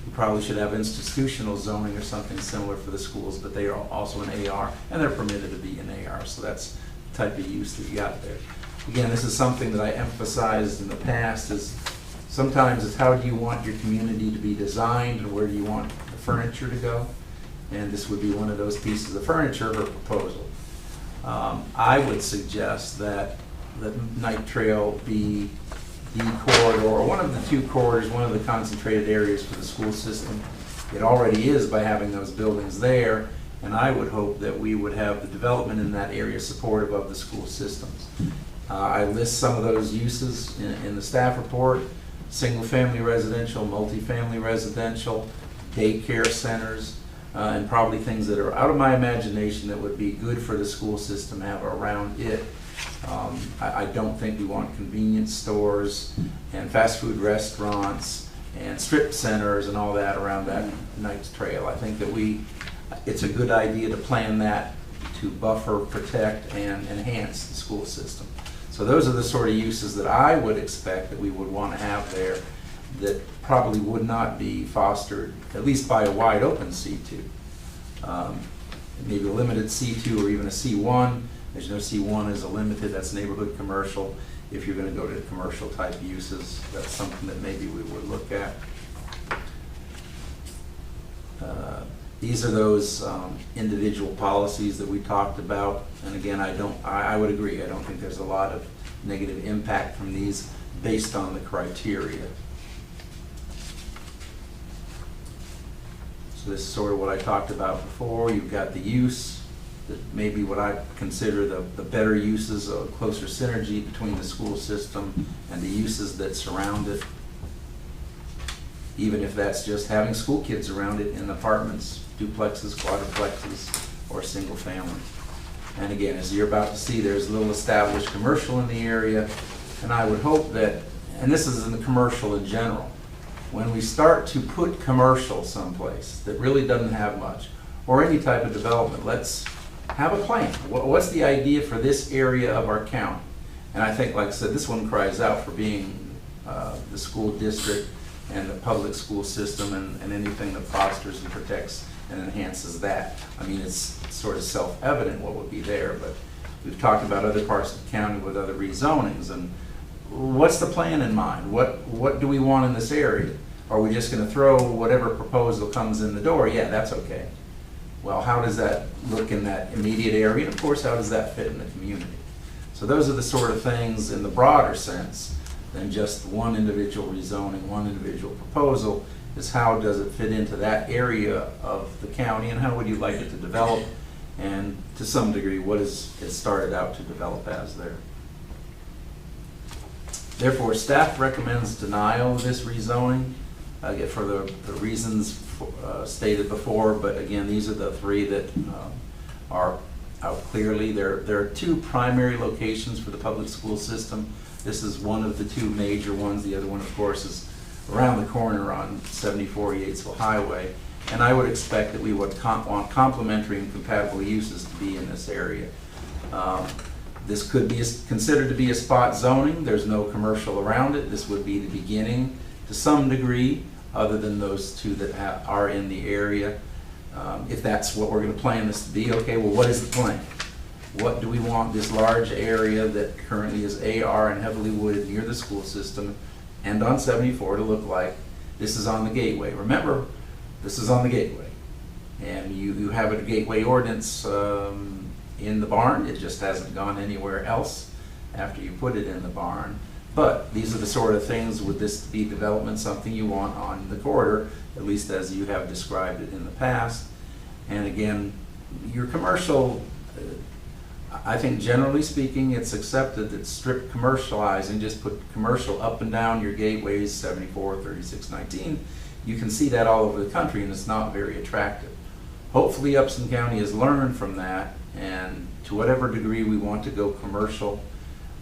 We probably should have institutional zoning or something similar for the schools, but they are also an AR, and they're permitted to be an AR, so that's the type of use that you got there. Again, this is something that I emphasized in the past, is sometimes it's how do you want your community to be designed and where do you want the furniture to go? And this would be one of those pieces of furniture or proposal. I would suggest that the Night Trail be the corridor, or one of the two corridors, one of the concentrated areas for the school system. It already is by having those buildings there, and I would hope that we would have the development in that area supportive of the school systems. I list some of those uses in the staff report: single-family residential, multifamily residential, daycare centers, and probably things that are out of my imagination that would be good for the school system to have around it. I don't think we want convenience stores and fast food restaurants and strip centers and all that around that Night Trail. I think that it's a good idea to plan that to buffer, protect, and enhance the school system. So those are the sort of uses that I would expect that we would want to have there, that probably would not be fostered, at least by a wide open C2. Maybe a limited C2 or even a C1. There's no C1 as a limited, that's neighborhood commercial. If you're going to go to commercial type uses, that's something that maybe we would look at. These are those individual policies that we talked about. And again, I would agree, I don't think there's a lot of negative impact from these based on the criteria. So this is sort of what I talked about before. You've got the use, that maybe what I consider the better uses, of closer synergy between the school system and the uses that surround it. Even if that's just having school kids around it in apartments, duplexes, quadruplexes, or single family. And again, as you're about to see, there's little established commercial in the area, and I would hope that, and this is in the commercial in general, when we start to put commercial someplace that really doesn't have much, or any type of development, let's have a plan. What's the idea for this area of our county? And I think, like I said, this one cries out for being the school district and the public school system and anything that fosters and protects and enhances that. I mean, it's sort of self-evident what would be there, but we've talked about other parts of the county with other rezonings, and what's the plan in mind? What do we want in this area? Are we just going to throw whatever proposal comes in the door? Yeah, that's okay. Well, how does that look in that immediate area? And of course, how does that fit in the community? So those are the sort of things in the broader sense than just one individual rezoning, one individual proposal, is how does it fit into that area of the county, and how would you like it to develop, and to some degree, what is it started out to develop as there. Therefore, staff recommends denial of this rezoning for the reasons stated before, but again, these are the three that are out clearly. There are two primary locations for the public school system. This is one of the two major ones. The other one, of course, is around the corner on 74 Yatesville Highway. And I would expect that we would want complementary and compatible uses to be in this area. This could be considered to be a spot zoning. There's no commercial around it. This would be the beginning to some degree, other than those two that are in the area. If that's what we're going to plan this to be, okay, well, what is the plan? What do we want this large area that currently is AR and heavily wooded near the school system and on 74 to look like? This is on the gateway. Remember, this is on the gateway. And you have a gateway ordinance in the barn. It just hasn't gone anywhere else after you put it in the barn. But these are the sort of things, would this be development something you want on the corridor, at least as you have described it in the past. And again, your commercial, I think generally speaking, it's accepted that strip commercializing, just put commercial up and down your gateways, 74, 36, 19. You can see that all over the country, and it's not very attractive. Hopefully Upson County has learned from that, and to whatever degree we want to go commercial,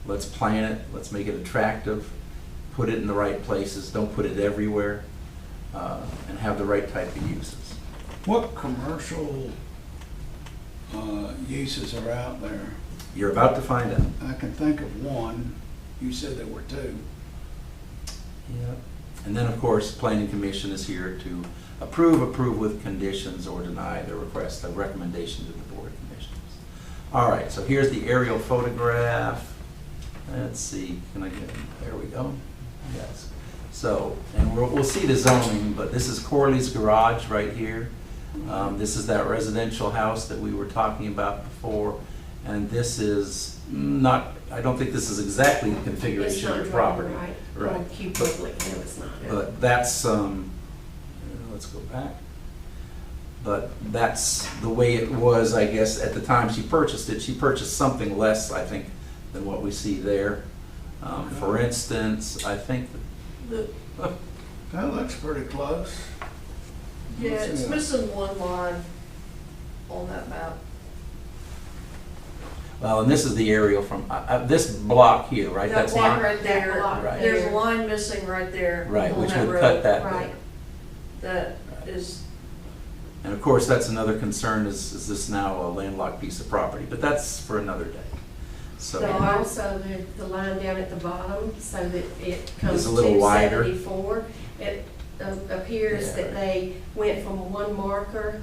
let's plan it, let's make it attractive, put it in the right places, don't put it everywhere, and have the right type of uses. What commercial uses are out there? You're about to find out. I can think of one. You said there were two. Yep. And then, of course, Planning Commission is here to approve with conditions, or deny the request, the recommendation to the Board of Commissioners. All right, so here's the aerial photograph. Let's see, can I get, there we go. Yes. So, and we'll see the zoning, but this is Corley's Garage right here. This is that residential house that we were talking about before. And this is not, I don't think this is exactly the It's configuration not of the drawn property. right. Right. On Q Public, no, it's not. But that's, let's go back. But that's the way it was, I guess, at the time she purchased it. She purchased something less, I think, than what we see there. For instance, I think, That looks pretty close. Yeah, it's missing one line on that map. well, and this is the aerial from, this block here, right? That That's block not, right there, Right. there's a line missing right there right, on which that would road. cut that Right. there. That is, And of course, that's another concern, is this now a landlocked piece of property? But that's for another day. So So, also the line down at the bottom, so that it comes a to little wider. 74. It appears Yeah, that right. they went from one marker,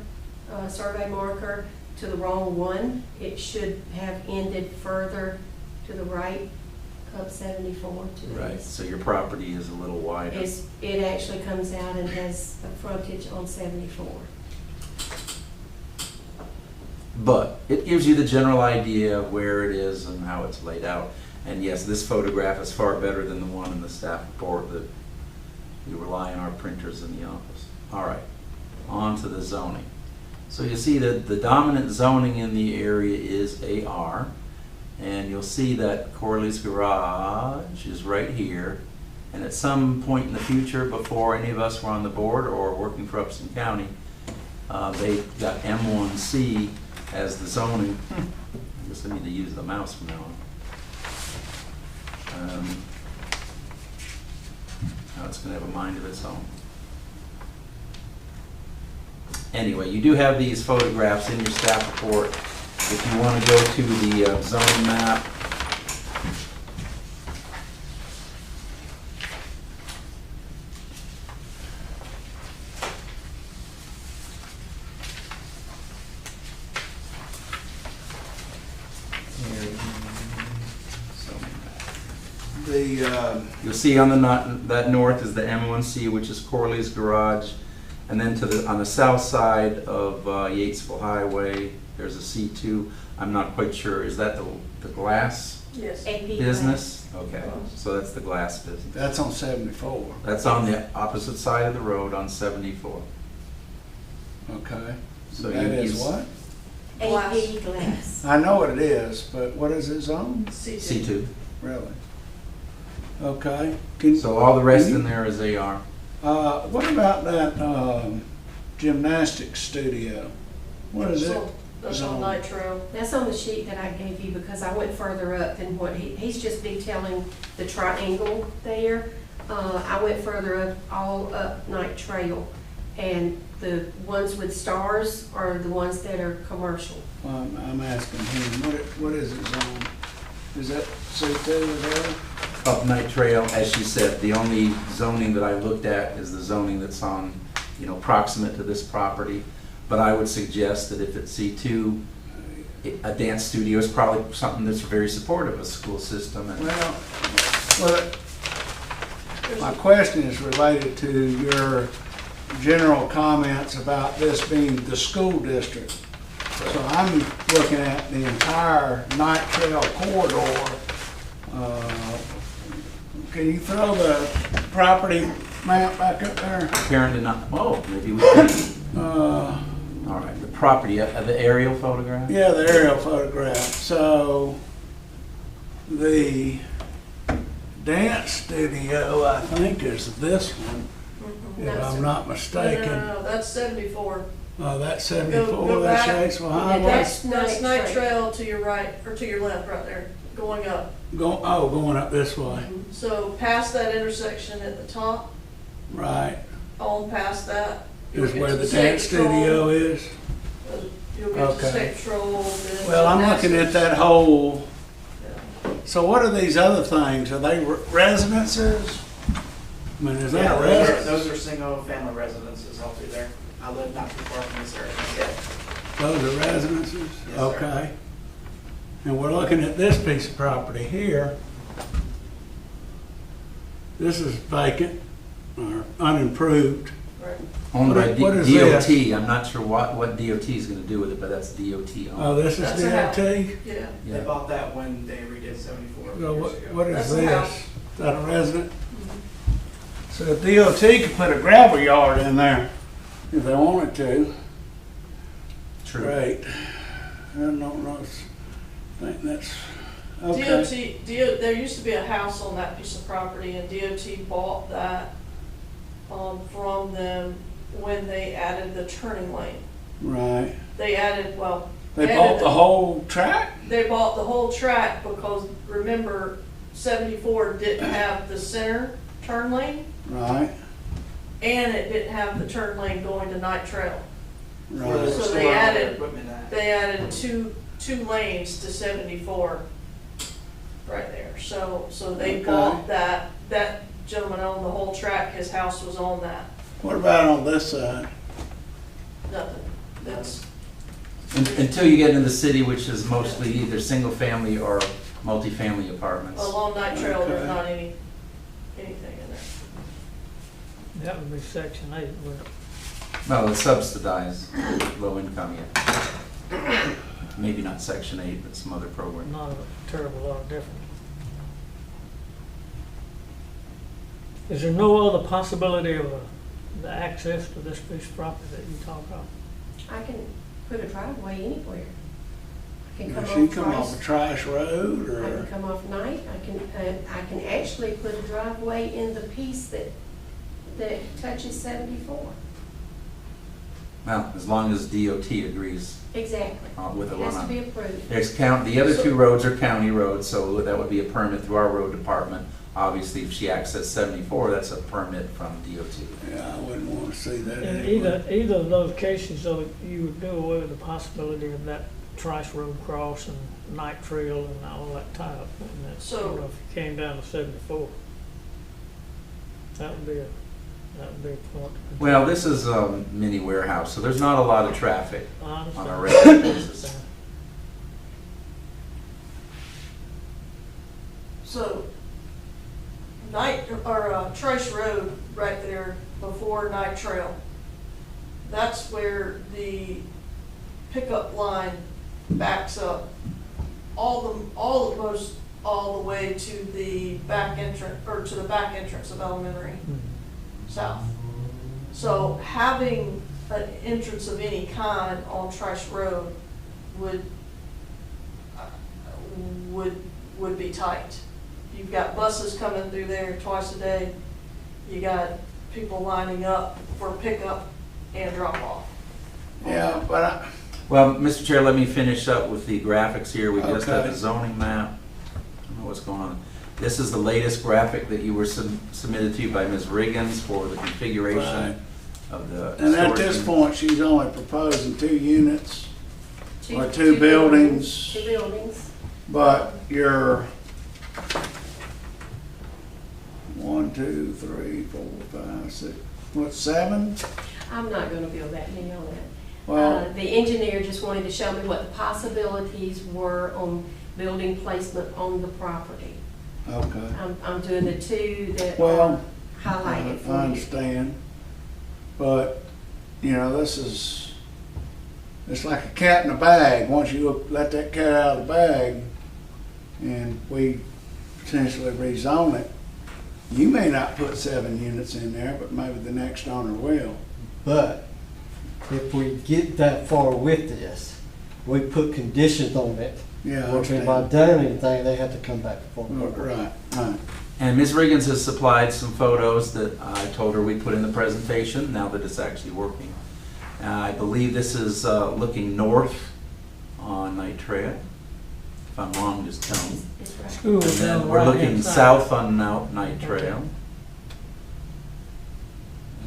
survey marker, to the wrong one. It should have ended further to the right of 74 to right, this. so your property is a little wider. It actually comes out and has a frontage on 74. But it gives you the general idea of where it is and how it's laid out. And yes, this photograph is far better than the one in the staff report that we rely on our printers in the office. All right, on to the zoning. So you see that the dominant zoning in the area is AR. And you'll see that Corley's Garage is right here. And at some point in the future, before any of us were on the board or working for Upson County, they got M1C as the zoning. I guess I need to use the mouse from now on. Now it's going to have a mind of its own. Anyway, you do have these photographs in your staff report. If you want to go to the zoning map, you'll see on that north is the M1C, which is Corley's Garage, and then on the south side of Yatesville Highway, there's a C2. I'm not quite sure. Is that the glass yes. AP business? Okay, so that's the glass business. That's on 74. That's on the opposite side of the road on 74. Okay. So That is what? AP glass. I know what it is, but what is it on? C2. Really? Okay. So all the rest in there is AR. What about that gymnastics studio? What is it? That's on Nitro. That's on the sheet that I gave you because I went further up than what he's just detailing the triangle there. I went further up, all up Night Trail. And the ones with stars are the ones that are commercial. I'm asking him, what is it zone? Is that C2 there? Up Night Trail, as she said, the only zoning that I looked at is the zoning that's on, proximate to this property. But I would suggest that if it's C2, a dance studio is probably something that's very supportive of the school system. And Well, my question is related to your general comments about this being the school district. So I'm looking at the entire Night Trail corridor. Can you throw the property map back up there? apparently not, maybe we can. All right, the property, the aerial photograph? Yeah, the aerial photograph. So the dance studio, I think, is this one, if I'm not mistaken. No, that's 74. Oh, that's Go 74, that's back. Shakespeare Yeah, Highway? That's Night Trail to your right, or to your left, right there, going up. Going up this way, So past that intersection at the top, right, on past that. you'll is get where to the State dance Patrol, studio is? You'll get to Okay. State Patrol, then. Well, I'm looking at that whole, Yeah. so what are these other things? Are they residences? I mean, is that Yeah, a residence? those are single-family residences all through there. I live not too far from this area. Those are residences? Yes, sir. Okay. And we're looking at this piece of property here. This is vacant or unimproved. Right. Owned by What is DOT. I'm not sure what DOT is gonna do with it, but that's DOT Oh, owned. this is That's a house. DOT? Yeah. They Yeah. bought that when they redid 74 So years ago. what is That's a this? house. Is that a resident? So DOT could put a gravel yard in there if they wanted to. True. Great. I don't know, I think that's, okay. There used to be a house on that piece of property, and DOT bought that, from them when they added the turning lane. Right. They added, well. They added bought the whole track? They bought the whole track because, remember, 74 didn't have the center turn lane, Right, and it didn't have the turn lane going to Night Trail. Where they right. were So storing they all their added- equipment at. They added two lanes to 74 right there. So they Okay. bought that gentleman owned the whole track, his house was on that. What about on this side? Nothing. That's, Until you get into the city, which is mostly either single family or multifamily apartments. along Night Trail, Okay. there's not anything in there. That would be section 8, wouldn't it? Well, it's subsidized, low income yet. Maybe not section 8, but some other program. Not a terrible lot different. Is there no other possibility of the access to this piece of property that you talk about? I can put a driveway anywhere. I can come Does she off come off a Trice. trash road I can or? come off Night. I can actually put a driveway in the piece that touches 74. Well, as long as DOT agrees Exactly. with the It has to one be on. approved. The other two roads are county roads, so that would be a permit through our road department. Obviously, if she accessed 74, that's a permit from DOT. Yeah, I wouldn't want to see that In anyway. either of those cases, though, you would do away with the possibility of that Trice Road cross and Night Trail and all that tie up. And that, So- if you came down to 74, that would be a point. Well, this is a mini warehouse, so there's not a lot of traffic I on understand. a regular basis. So, Trace Road right there before Night Trail, that's where the pickup line backs up all the way to the back entrance, or to the back entrance of Elementary South. So having an entrance of any kind on Trice Road would be tight. You've got buses coming through there twice a day. You got people lining up for pickup and drop off. Yeah, but Well, Mr. Chair, let me finish up with the graphics here. We just have Okay. a zoning map. I don't know what's going on. This is the latest graphic that you were submitted to you by Ms. Riggins for the Right. configuration of the. and at storage this unit. point, she's only proposing 2 units, or two Two buildings. Two buildings. but you're 1, 2, 3, 4, 5, 6, what, 7? I'm not gonna build that many on that. Well, The engineer just wanted to show me what the possibilities were on building placement on the property. okay. I'm doing the 2 that Well, are highlighted I for you. understand, but, it's like a cat in a bag. Once you let that cat out of the bag and we potentially rezone it, you may not put 7 units in there, but maybe the next owner will. But if we get that far with this, we put conditions on it. Yeah, I Or if anybody understand. done anything, they have to come back before the board. Right, right. And Ms. Riggins has supplied some photos that I told her we'd put in the presentation, now that it's actually working. I believe this is looking north on Night Trail. If I'm wrong, just tell me. It's right. School And is down then the we're looking right-hand side. south on Night Trail.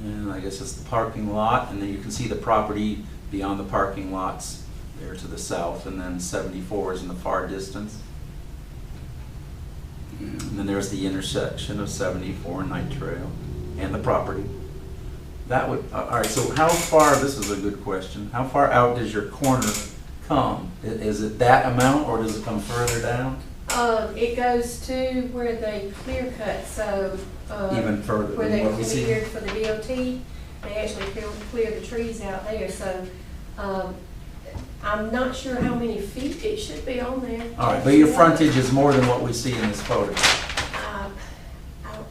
And I guess it's the parking lot, and then you can see the property beyond the parking lots there to the south, and then 74 is in the far distance. And then there's the intersection of 74 and Night Trail and the property. That would, all right, so how far, this is a good question, how far out does your corner come? Is it that amount, or does it come further down? It goes to where they clear cut, so. Even further Where than they what we see? cleared for the DOT, they actually clear the trees out there, so, I'm not sure how many feet it should be on there. All right, but your frontage is more than what we see in this photo. I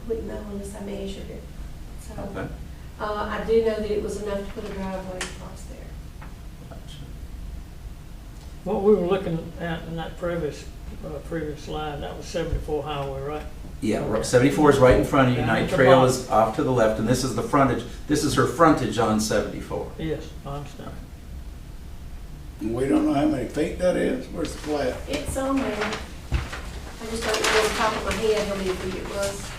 wouldn't know unless I measured it, so. Okay. I do know that it was enough to put a driveway across there. Gotcha. What we were looking at in that previous slide, that was 74 highway, right? Yeah, 74 is right in front of you, Down Night at the Trail bottom. is off to the left, and this is the frontage, this is her frontage on 74. Yes, I understand. We don't know how many feet that is. Where's the flat? It's on there. I just don't know off the top of my head how many feet it was.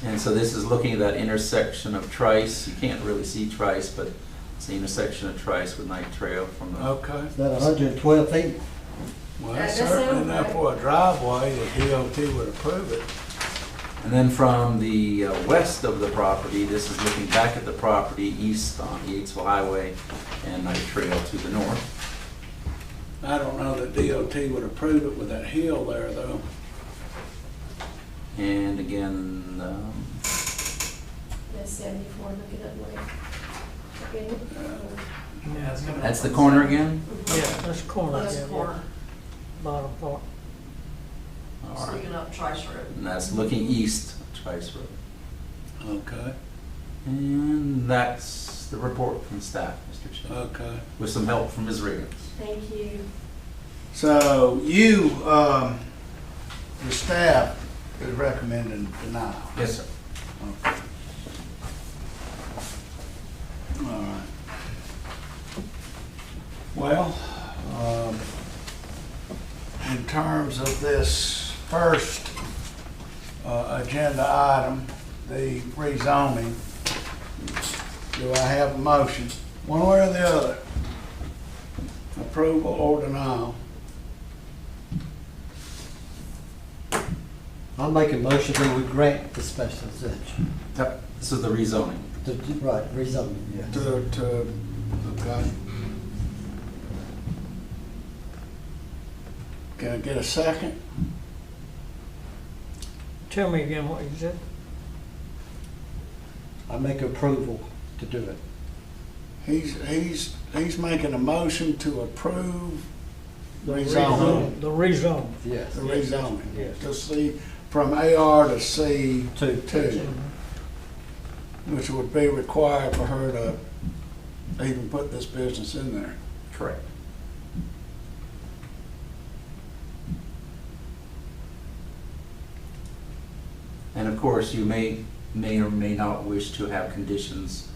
And so this is looking at that intersection of Trice, you can't really see Trice, but it's the intersection of Trice with Night Trail from the, Okay. Is that 112 feet? Well, that's That certainly sounds enough right. for a driveway, the DOT would approve it. and then from the west of the property, this is looking back at the property east on Yatesville Highway and Night Trail to the north. I don't know that DOT would approve it with that hill there, though. And again, That's 74, look it up later. Okay. Yeah, it's coming that's up the on corner Sunday. again? Yeah, that's the corner. That's the yeah, corner, Bottom part. All right. sticking up Trice Road. And that's looking east, Trice Road. Okay, And that's the report from staff, Mr. Chair, okay. with some help from Ms. Riggins. Thank you. So you, the staff is recommending denial. Yes, sir. Okay. All right. Well, in terms of this first agenda item, the rezoning, do I have a motion, one way or the other? Approval or denial? I'll make a motion that we grant the special exception. Yep, this is the rezoning. Right, rezoning, yeah. Okay. Can I get a second? Tell me again what you said. I make approval to do it. He's making a motion to approve The rezoning. The rezone. Yes. The rezoning. Yes. To C, from AR to C2, Two. which would be required for her to even put this business in there. Correct. And of course, you may or may not wish to have conditions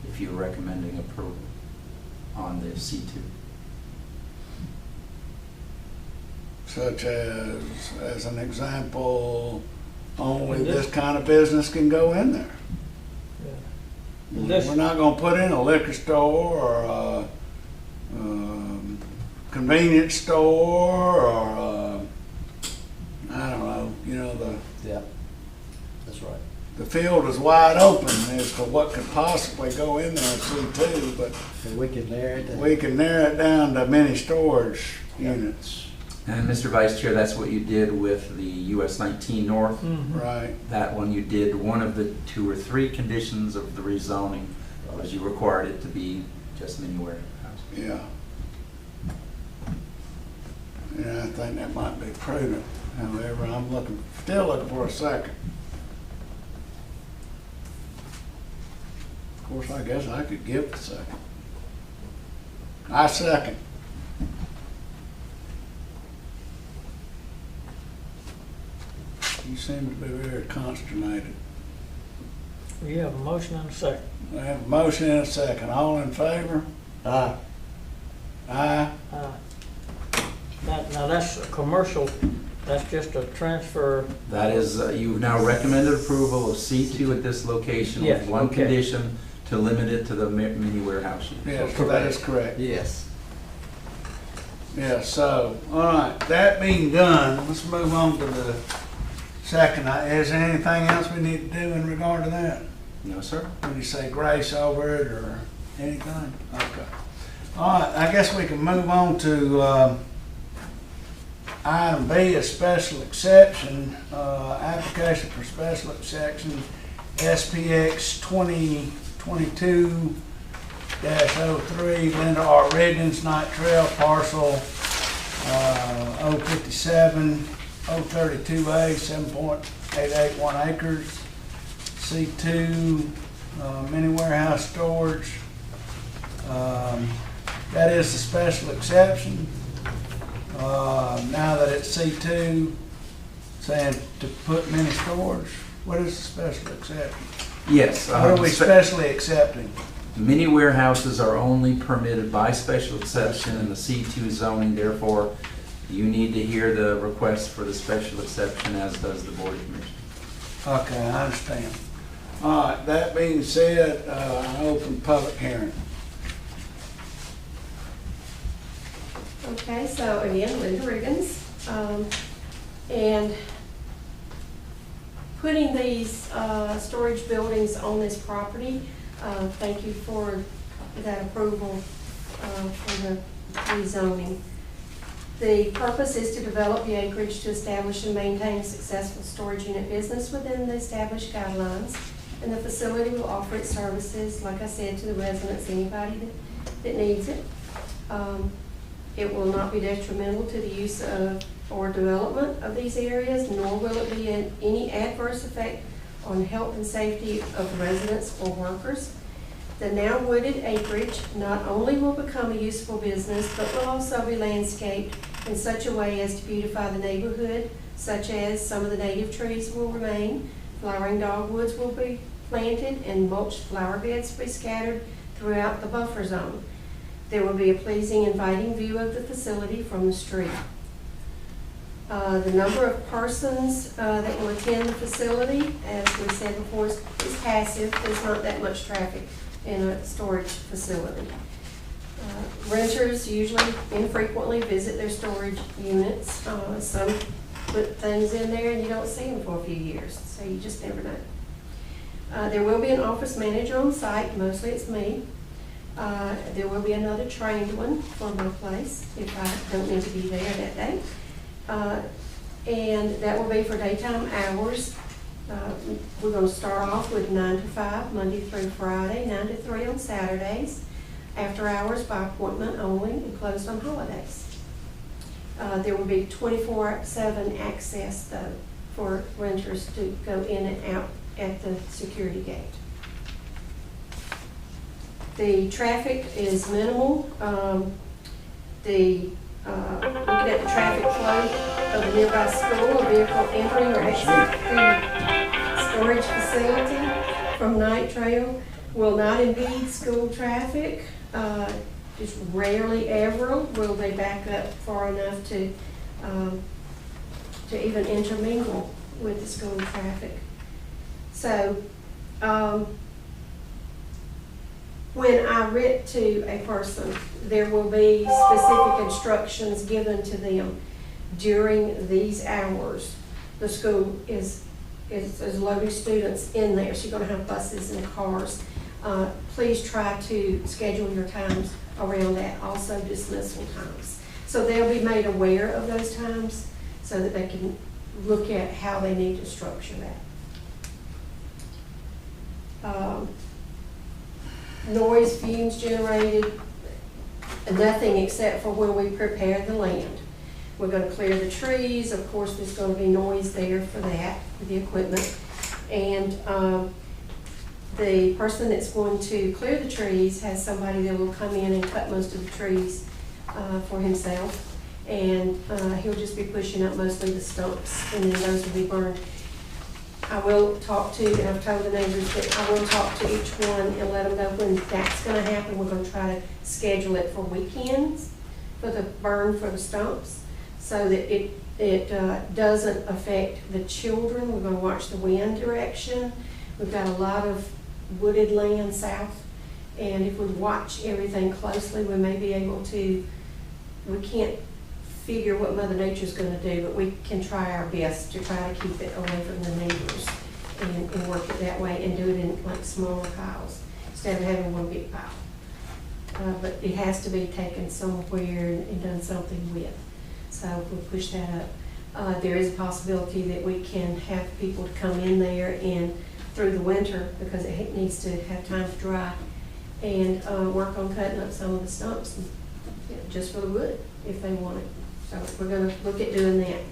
if you're recommending approval on the C2. Such as an example, only And this- this kind of business can go in there. And this- We're not gonna put in a liquor store or a convenience store or I don't know, you know, Yeah, that's right. the field is wide open as to what could possibly go in there in C2, but And we can narrow it down. we can narrow it down to many storage units, And Mr. Vice Chair, that's what you did with the US 19 North. Mhm. right? That one you did, one of the 2 or 3 conditions of the rezoning was you required it to be just mini warehouse. Yeah. Yeah, I think that might be prudent. However, I'm still looking for a second. Of course, I guess I could give it a second. I second. You seem to be very consternated. You have a motion and a second. We have a motion and a second. All in favor? Aye. Aye. Now, that's a commercial, that's just a transfer. That is, you've now recommended approval of C2 at this location Yes, with one okay. condition to limit it to the mini warehouse use. Yes, that is correct. Yes. Yeah, so, all right, that being done, let's move on to the second. Is there anything else we need to do in regard to that? No, sir? When you say grace over it or anything? Okay. All right, I guess we can move on to item B, a special exception, application for special exception, SPX 2022-03, Linda R. Riggins, Night Trail, parcel 057, 032A, 7.881 acres, C2, mini warehouse storage. That is the special exception. Now that it's C2, saying to put mini storage, what is the special exception? Yes. What are we specially accepting? Mini warehouses are only permitted by special exception in the C2 zoning, therefore you need to hear the request for the special exception, as does the Board of Commissioners. Okay, I understand. All right, that being said, I open public hearing. Okay, so again, Linda Riggins, and putting these storage buildings on this property, thank you for that approval for the rezoning. The purpose is to develop the acreage to establish and maintain a successful storage unit business within the established guidelines, and the facility will offer its services, like I said, to the residents, anybody that needs it. It will not be detrimental to the use of or development of these areas, nor will it be any adverse effect on health and safety of residents or workers. The now wooded acreage not only will become a useful business, but will also be landscaped in such a way as to beautify the neighborhood, such as some of the native trees will remain, flowering dogwoods will be planted, and mulched flower beds will be scattered throughout the buffer zone. There will be a pleasing, inviting view of the facility from the street. The number of persons that will attend the facility, as we said before, is passive. There's not that much traffic in a storage facility. Renters usually infrequently visit their storage units. Some put things in there and you don't see them for a few years, so you just never know. There will be an office manager on site, mostly it's me. There will be another trained one for my place if I don't need to be there that day. And that will be for daytime hours. We're going to start off with 9 to 5, Monday through Friday, 9 to 3 on Saturdays, after hours by appointment only, and closed on holidays. There will be 24/7 access, though, for renters to go in and out at the security gate. The traffic is minimal. Looking at the traffic flow of the nearby school, a vehicle entering or exiting the storage facility from Night Trail will not impede school traffic. Just rarely ever will they back up far enough to even intermingle with the school traffic. So, when I rent to a person, there will be specific instructions given to them during these hours. The school is loading students in there, so you're going to have buses and cars. Please try to schedule your times around that, also dismissal times. So they'll be made aware of those times so that they can look at how they need to structure that. Noise, fumes generated, nothing except for when we prepare the land. We're going to clear the trees. Of course, there's going to be noise there for that, for the equipment. And the person that's going to clear the trees has somebody that will come in and cut most of the trees for himself. And he'll just be pushing up mostly the stumps, and then those will be burned. I will talk to, and I've told the neighbors that I will talk to each one and let them know when that's gonna happen. We're gonna try to schedule it for weekends, for the burn for the stumps, so that it doesn't affect the children. We're gonna watch the wind direction. We've got a lot of wooded land south, and if we watch everything closely, we may be able to, we can't figure what Mother Nature's gonna do, but we can try our best to try to keep it away from the neighbors and work it that way and do it in like smaller piles instead of having one big pile. But it has to be taken somewhere and done something with. So we'll push that up. There is a possibility that we can have people to come in there and through the winter, because it needs to have time to dry, and work on cutting up some of the stumps, and, you know, just for the wood if they want it. So we're gonna look at doing that.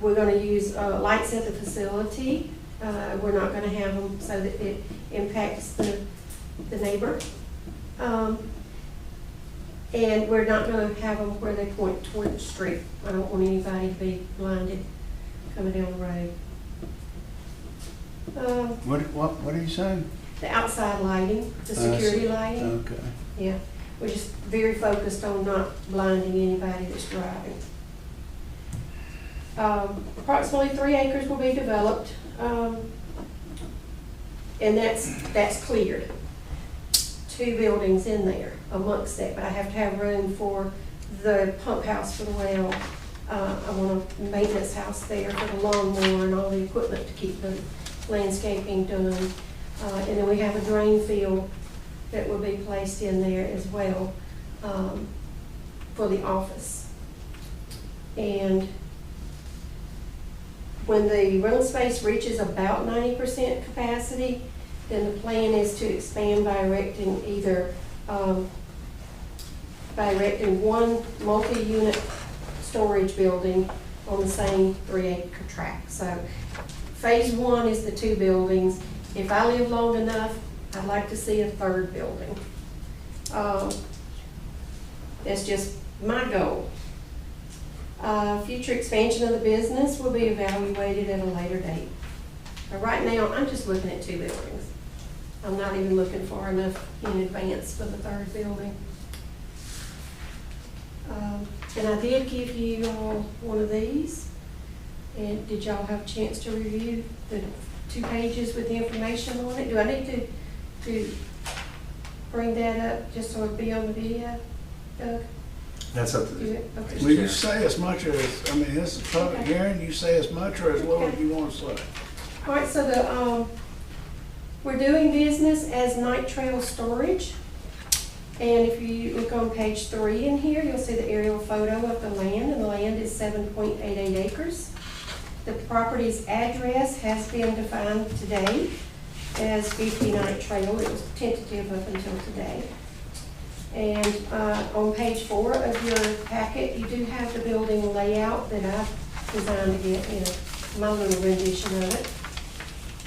We're gonna use lights at the facility. We're not gonna have them so that it impacts the neighbor. And we're not gonna have them where they point toward the street. I don't want anybody to be blinded coming down the road. What are you saying? The outside lighting, the security lighting. Okay. Yeah, we're just very focused on not blinding anybody that's driving. Approximately 3 acres will be developed, and that's cleared. 2 buildings in there amongst that, but I have to have room for the pump house for the well. I want a maintenance house there for the lawnmower and all the equipment to keep the landscaping done. And then we have a drain field that will be placed in there as well for the office. And when the rental space reaches about 90% capacity, then the plan is to expand by erecting either by erecting one multi-unit storage building on the same 3-acre tract. So phase 1 is the 2 buildings. If I live long enough, I'd like to see a 3rd building. That's just my goal. Future expansion of the business will be evaluated at a later date. But right now, I'm just looking at 2 buildings. I'm not even looking far enough in advance for the 3rd building. And I did give you all one of these. And did y'all have a chance to review the 2 pages with the information on it? Do I need to bring that up just so it'll be on the video, Doug? That's up to Do the it? Okay. Will you say as much as, I mean, this is a public hearing, you say as much or as little as you want to say? All right, so we're doing business as Night Trail Storage. And if you look on page 3 in here, you'll see the aerial photo of the land, and the land is 7.88 acres. The property's address has been defined today as 50 Night Trail. It was tentative up until today. And on page 4 of your packet, you do have the building layout that I've designed to get, you know, my little rendition of it.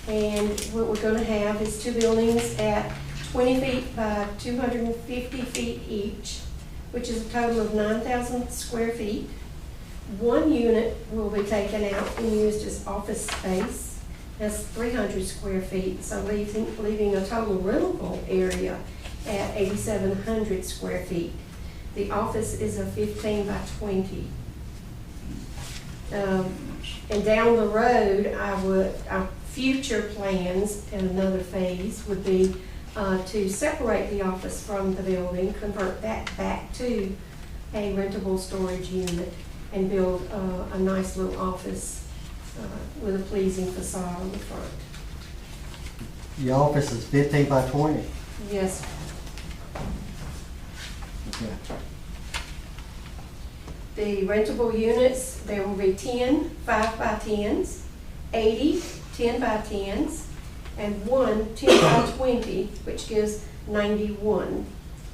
And what we're going to have is 2 buildings at 20 feet by 250 feet each, which is a total of 9,000 square feet. 1 unit will be taken out and used as office space. That's 300 square feet, so leaving a total rentable area at 8,700 square feet. The office is a 15 by 20. And down the road, our future plans in another phase would be to separate the office from the building, convert that back to a rentable storage unit, and build a nice little office with a pleasing facade on the front. Your office is 15 by 20? Yes. Okay. The rentable units, there will be 10 5 by 10s, 80 10 by 10s, and 1 10 by 20, which gives 91.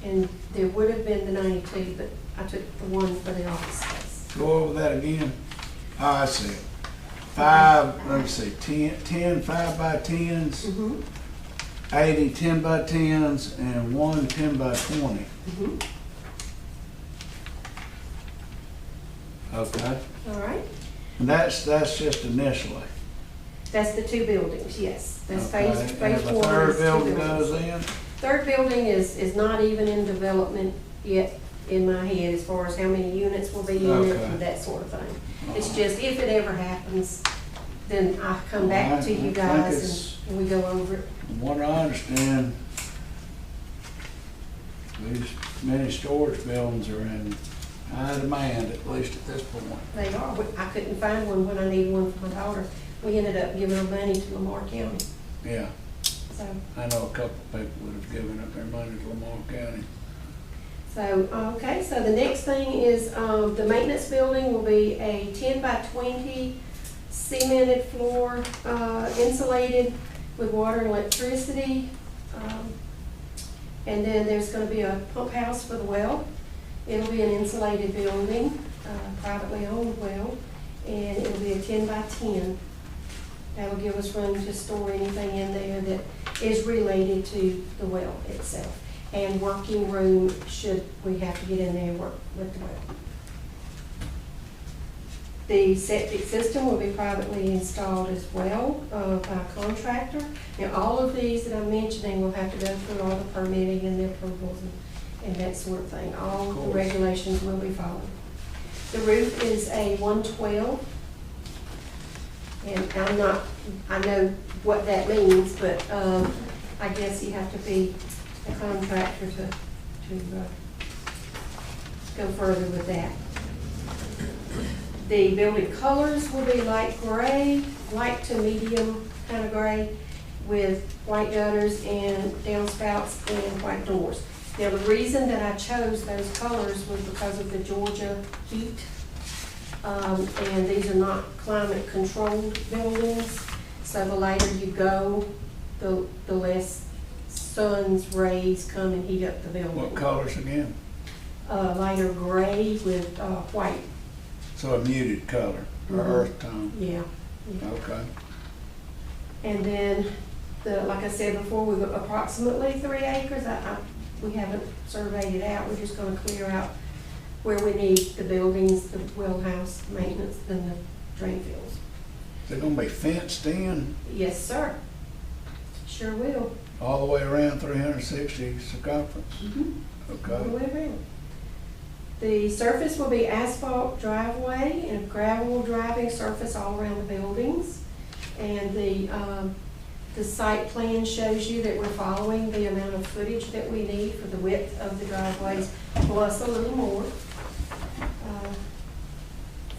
And there would have been the 92, but I took the 1 for the office space. Go over that again. Oh, I see. 5, let me see, 10 5 by 10s, Mm-hmm. 80 10 by 10s, and 1 10 by 20. Mm-hmm. Okay. All right. And that's just initially. That's the two buildings, yes. That's Okay. phase And one. if a is third two building buildings. goes in, Third building is not even in development yet in my head as far as how many units will be in it Okay. and that sort of thing. It's just if it ever happens, then I come back to you I think guys it's- and we go over it. from what I understand, these many storage buildings are in high demand, at least at this point. They are. I couldn't find one when I needed one for my daughter. We ended up giving her money to Lamar County, Yeah, so. I know a couple of people that have given up their money to Lamar County. So, okay, so the next thing is, the maintenance building will be a 10 by 20 cemented floor, insulated with water and electricity. And then there's gonna be a pump house for the well. It'll be an insulated building, privately owned well, and it'll be a 10 by 10. That'll give us room to store anything in there that is related to the well itself. And working room should we have to get in there and work with the well. The septic system will be privately installed as well by a contractor. Now, all of these that I'm mentioning will have to go through all the permitting and the approvals and that sort of thing. All the regulations will be followed. The roof is a 112. And I know what that means, but I guess you have to be a contractor to go further with that. The building colors will be light gray, light to medium kind of gray, with white gutters and downspouts and white doors. Now, the reason that I chose those colors was because of the Georgia heat. And these are not climate controlled buildings, so the later you go, the less sun's rays come and heat up the building. What colors again? Lighter gray with white. So a muted color, or Mhm. earth tone. Yeah. Okay. And then, like I said before, we've got approximately 3 acres. We haven't surveyed it out. We're just gonna clear out where we need the buildings, the well house maintenance, and the drain fields. They're gonna be fenced in Yes, sir. Sure will. all the way around 360 circumference? All the Okay. way around. The surface will be asphalt driveway and gravel driving surface all around the buildings. And the site plan shows you that we're following the amount of footage that we need for the width of the driveways, plus a little more.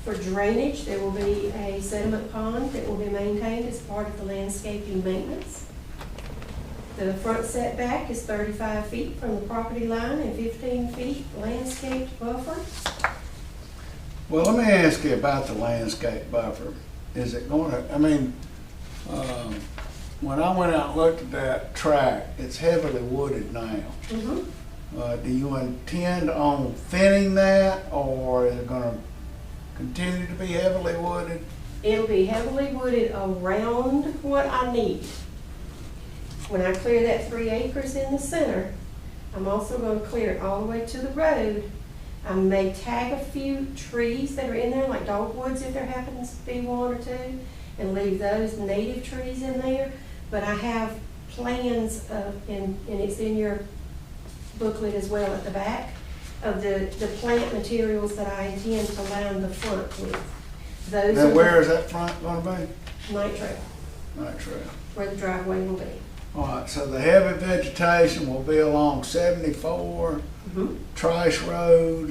For drainage, there will be a sediment pond that will be maintained as part of the landscaping maintenance. The front setback is 35 feet from the property line and 15 feet landscaped buffer. Well, let me ask you about the landscape buffer. Is it gonna, when I went out and looked at that track, it's heavily wooded now. Do you intend on thinning that, or is it gonna continue to be heavily wooded? It'll be heavily wooded around what I need. When I clear that 3 acres in the center, I'm also gonna clear it all the way to the road. I may tag a few trees that are in there, like dogwoods if there happens to be 1 or 2, and leave those native trees in there. But I have plans, and it's in your booklet as well at the back, of the plant materials that I intend to line the front with. Those Now, are where is that front gonna be? Night trail, Night trail. where the driveway will be. All right, so the heavy vegetation will be along 74, Trice Road,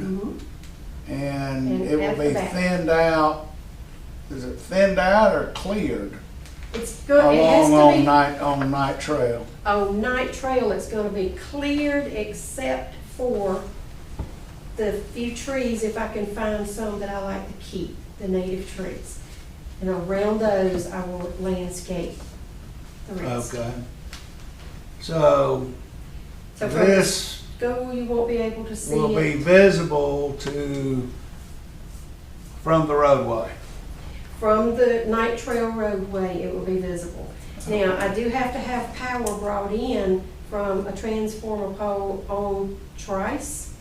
and And it will at the be back. thinned out. Is it thinned out or cleared? It's good, it has Along to be, on Night Trail. on Night Trail, it's gonna be cleared except for the few trees, if I can find some that I like to keep, the native trees. And around those, I will landscape the rest. Okay. So So from the this school, you won't be able to see will be it. visible from the roadway. From the Night Trail roadway, it will be visible. Now, I do have to have power brought in from a transformer pole on Trice.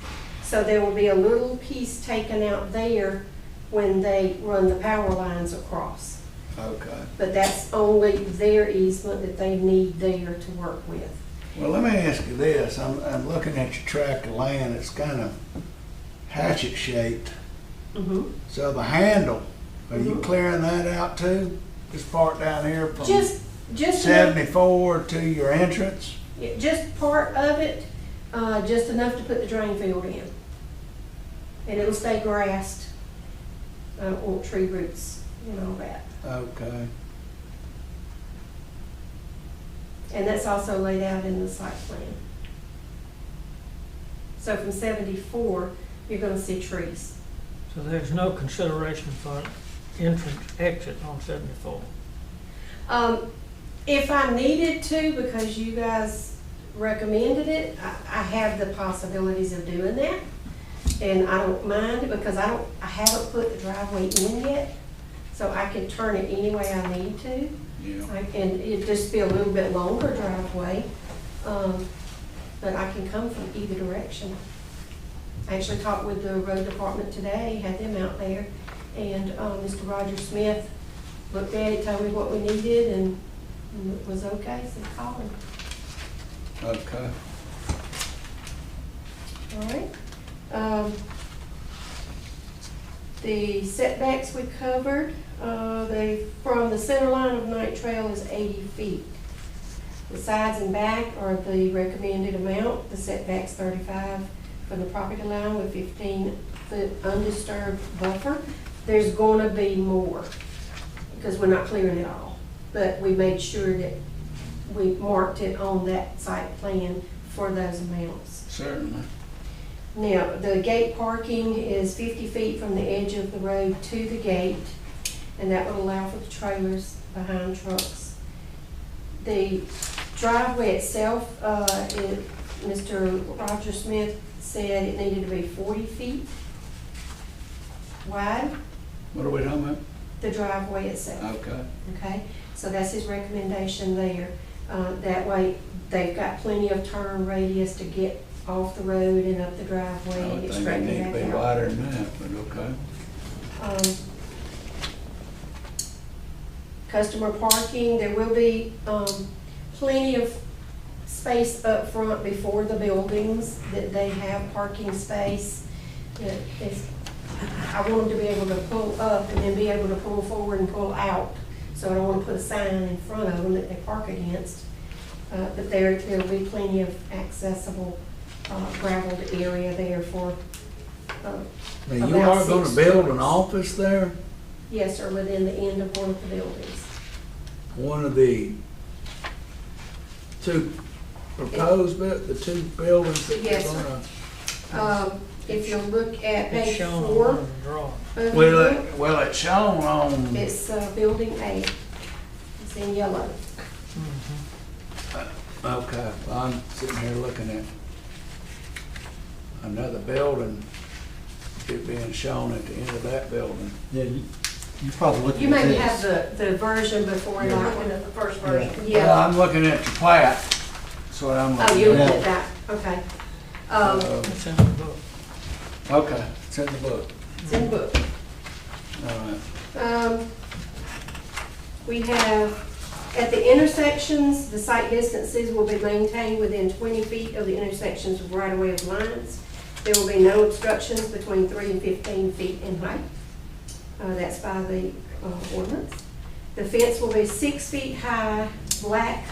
So there will be a little piece taken out there when they run the power lines across. Okay. But that's only their easement that they need there to work with. Well, let me ask you this. I'm looking at your tract of land. It's kind of hatchet shaped. Mhm. So the handle, are you Mhm. clearing that out too? This part down here from Just enough, 74 to your entrance? just part of it, just enough to put the drain field in. And it'll stay grassed. I don't want tree roots and all that. Okay. And that's also laid out in the site plan. So from 74, you're gonna see trees. So there's no consideration for entrance, exit on 74. If I needed to, because you guys recommended it, I have the possibilities of doing that. And I don't mind because I haven't put the driveway in yet, so I can turn it any way I need to. Yeah. And it'd just be a little bit longer driveway, but I can come from either direction. I actually talked with the road department today, had them out there, and Mr. Roger Smith looked at it, told me what we needed, and it was okay, so call him. Okay. All right. The setbacks we covered, from the center line of Night Trail is 80 feet. The sides and back are the recommended amount. The setback's 35 from the property line with 15-foot undisturbed buffer. There's gonna be more because we're not clearing it all. But we made sure that we marked it on that site plan for those amounts. Certainly. Now, the gate parking is 50 feet from the edge of the road to the gate, and that would allow for the trailers behind trucks. The driveway itself, Mr. Roger Smith said it needed to be 40 feet wide, What are we talking about? the driveway itself. Okay. Okay, so that's his recommendation there. That way, they've got plenty of turn radius to get off the road and up the driveway I and would get think straight it need to back be out. wider than that, but okay. Customer parking, there will be plenty of space up front before the buildings, that they have parking space. I want them to be able to pull up and then be able to pull forward and pull out. So I don't want to put a sign in front of them that they park against. But there'll be plenty of accessible gravelled area there for, Now, you about are gonna 6 build an trucks. office there? yes, sir, within the end of one of the buildings. One of the two proposed, the two buildings that you're Yes, sir. gonna? If you look at It's page shown on 4 one of the drawings. of Well, the book, well, it's shown on, it's building A. It's in yellow. okay, well, I'm sitting here looking at another building, it being shown at the end of that building. Yeah, you probably looking You at maybe this. have the version before You're that looking one. at the first Yeah. version. Well, Yeah. I'm looking at your plat, that's what I'm Oh, looking you're at. looking at that, okay. It's in the book. Okay, it's in the book, It's in the book. all right. We have, at the intersections, the site distances will be maintained within 20 feet of the intersections of right-of-way of lines. There will be no obstructions between 3 and 15 feet in height. That's by the ordinance. The fence will be 6 feet high, black,